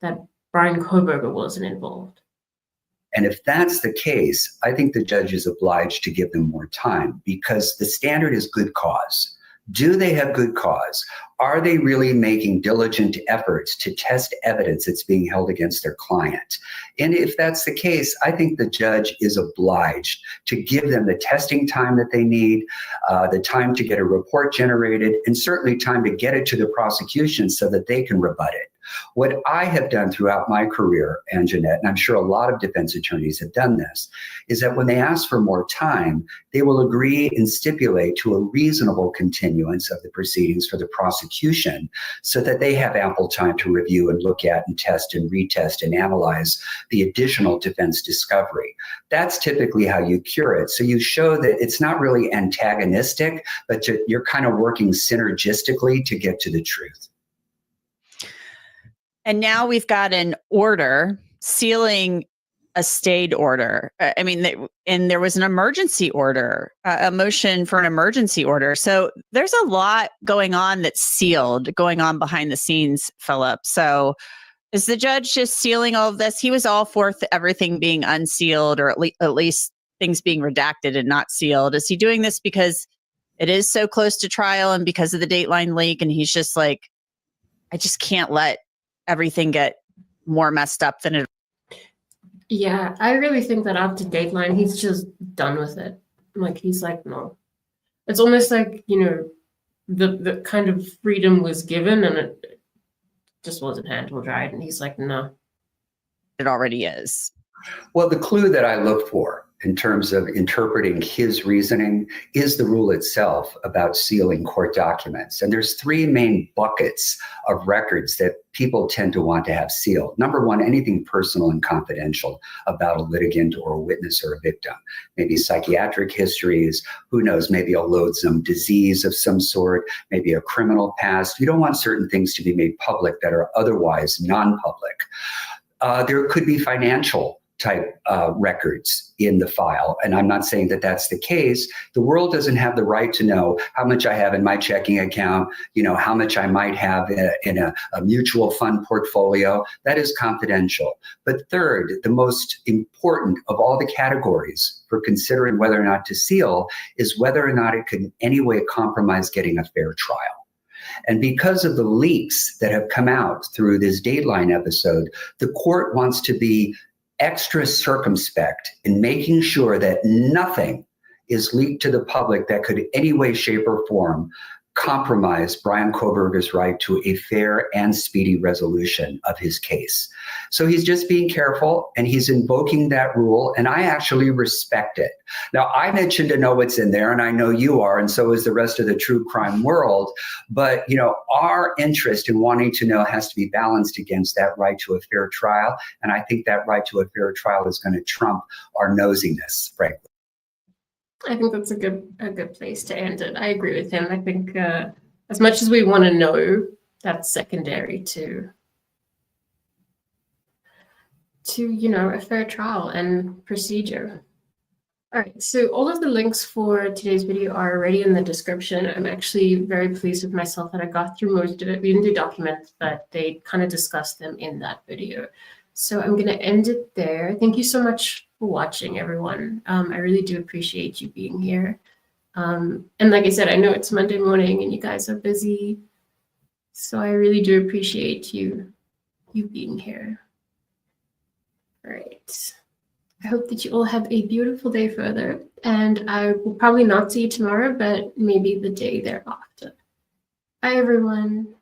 that Brian Kohberger wasn't involved? And if that's the case, I think the judge is obliged to give them more time because the standard is good cause. Do they have good cause? Are they really making diligent efforts to test evidence that's being held against their client? And if that's the case, I think the judge is obliged to give them the testing time that they need, the time to get a report generated, and certainly time to get it to the prosecution so that they can rebut it. What I have done throughout my career, and Jeanette, and I'm sure a lot of defense attorneys have done this, is that when they ask for more time, they will agree and stipulate to a reasonable continuance of the proceedings for the prosecution so that they have ample time to review and look at and test and retest and analyze the additional defense discovery. That's typically how you cure it. So you show that it's not really antagonistic, but you're kind of working synergistically to get to the truth. And now we've got an order sealing a stayed order. I mean, and there was an emergency order, a motion for an emergency order. So there's a lot going on that's sealed, going on behind the scenes, Philip. So is the judge just sealing all of this? He was all for everything being unsealed, or at least things being redacted and not sealed. Is he doing this because it is so close to trial and because of the Dateline leak? And he's just like, I just can't let everything get more messed up than it. Yeah, I really think that after Dateline, he's just done with it. Like, he's like, no. It's almost like, you know, the kind of freedom was given and it just wasn't handled right. And he's like, no. It already is. Well, the clue that I look for in terms of interpreting his reasoning is the rule itself about sealing court documents. And there's three main buckets of records that people tend to want to have sealed. Number one, anything personal and confidential about a litigant or a witness or a victim. Maybe psychiatric histories, who knows, maybe a loathsome disease of some sort, maybe a criminal past. You don't want certain things to be made public that are otherwise non-public. There could be financial type records in the file. And I'm not saying that that's the case. The world doesn't have the right to know how much I have in my checking account, you know, how much I might have in a mutual fund portfolio. That is confidential. But third, the most important of all the categories for considering whether or not to seal is whether or not it could in any way compromise getting a fair trial. And because of the leaks that have come out through this Dateline episode, the court wants to be extra circumspect in making sure that nothing is leaked to the public that could in any way, shape, or form compromise Bryan Kohberger's right to a fair and speedy resolution of his case. So he's just being careful and he's invoking that rule, and I actually respect it. Now, I'm itching to know what's in there, and I know you are, and so is the rest of the true crime world. But, you know, our interest in wanting to know has to be balanced against that right to a fair trial, and I think that right to a fair trial is going to trump our nosiness, frankly. I think that's a good place to end it. I agree with him. I think as much as we want to know, that's secondary to you know, a fair trial and procedure. All right, so all of the links for today's video are already in the description. I'm actually very pleased with myself that I got through most of it. We didn't do documents, but they kind of discussed them in that video. So I'm going to end it there. Thank you so much for watching, everyone. I really do appreciate you being here. And like I said, I know it's Monday morning and you guys are busy. So I really do appreciate you being here. All right. I hope that you all have a beautiful day further. And I will probably not see you tomorrow, but maybe the day thereafter. Bye, everyone.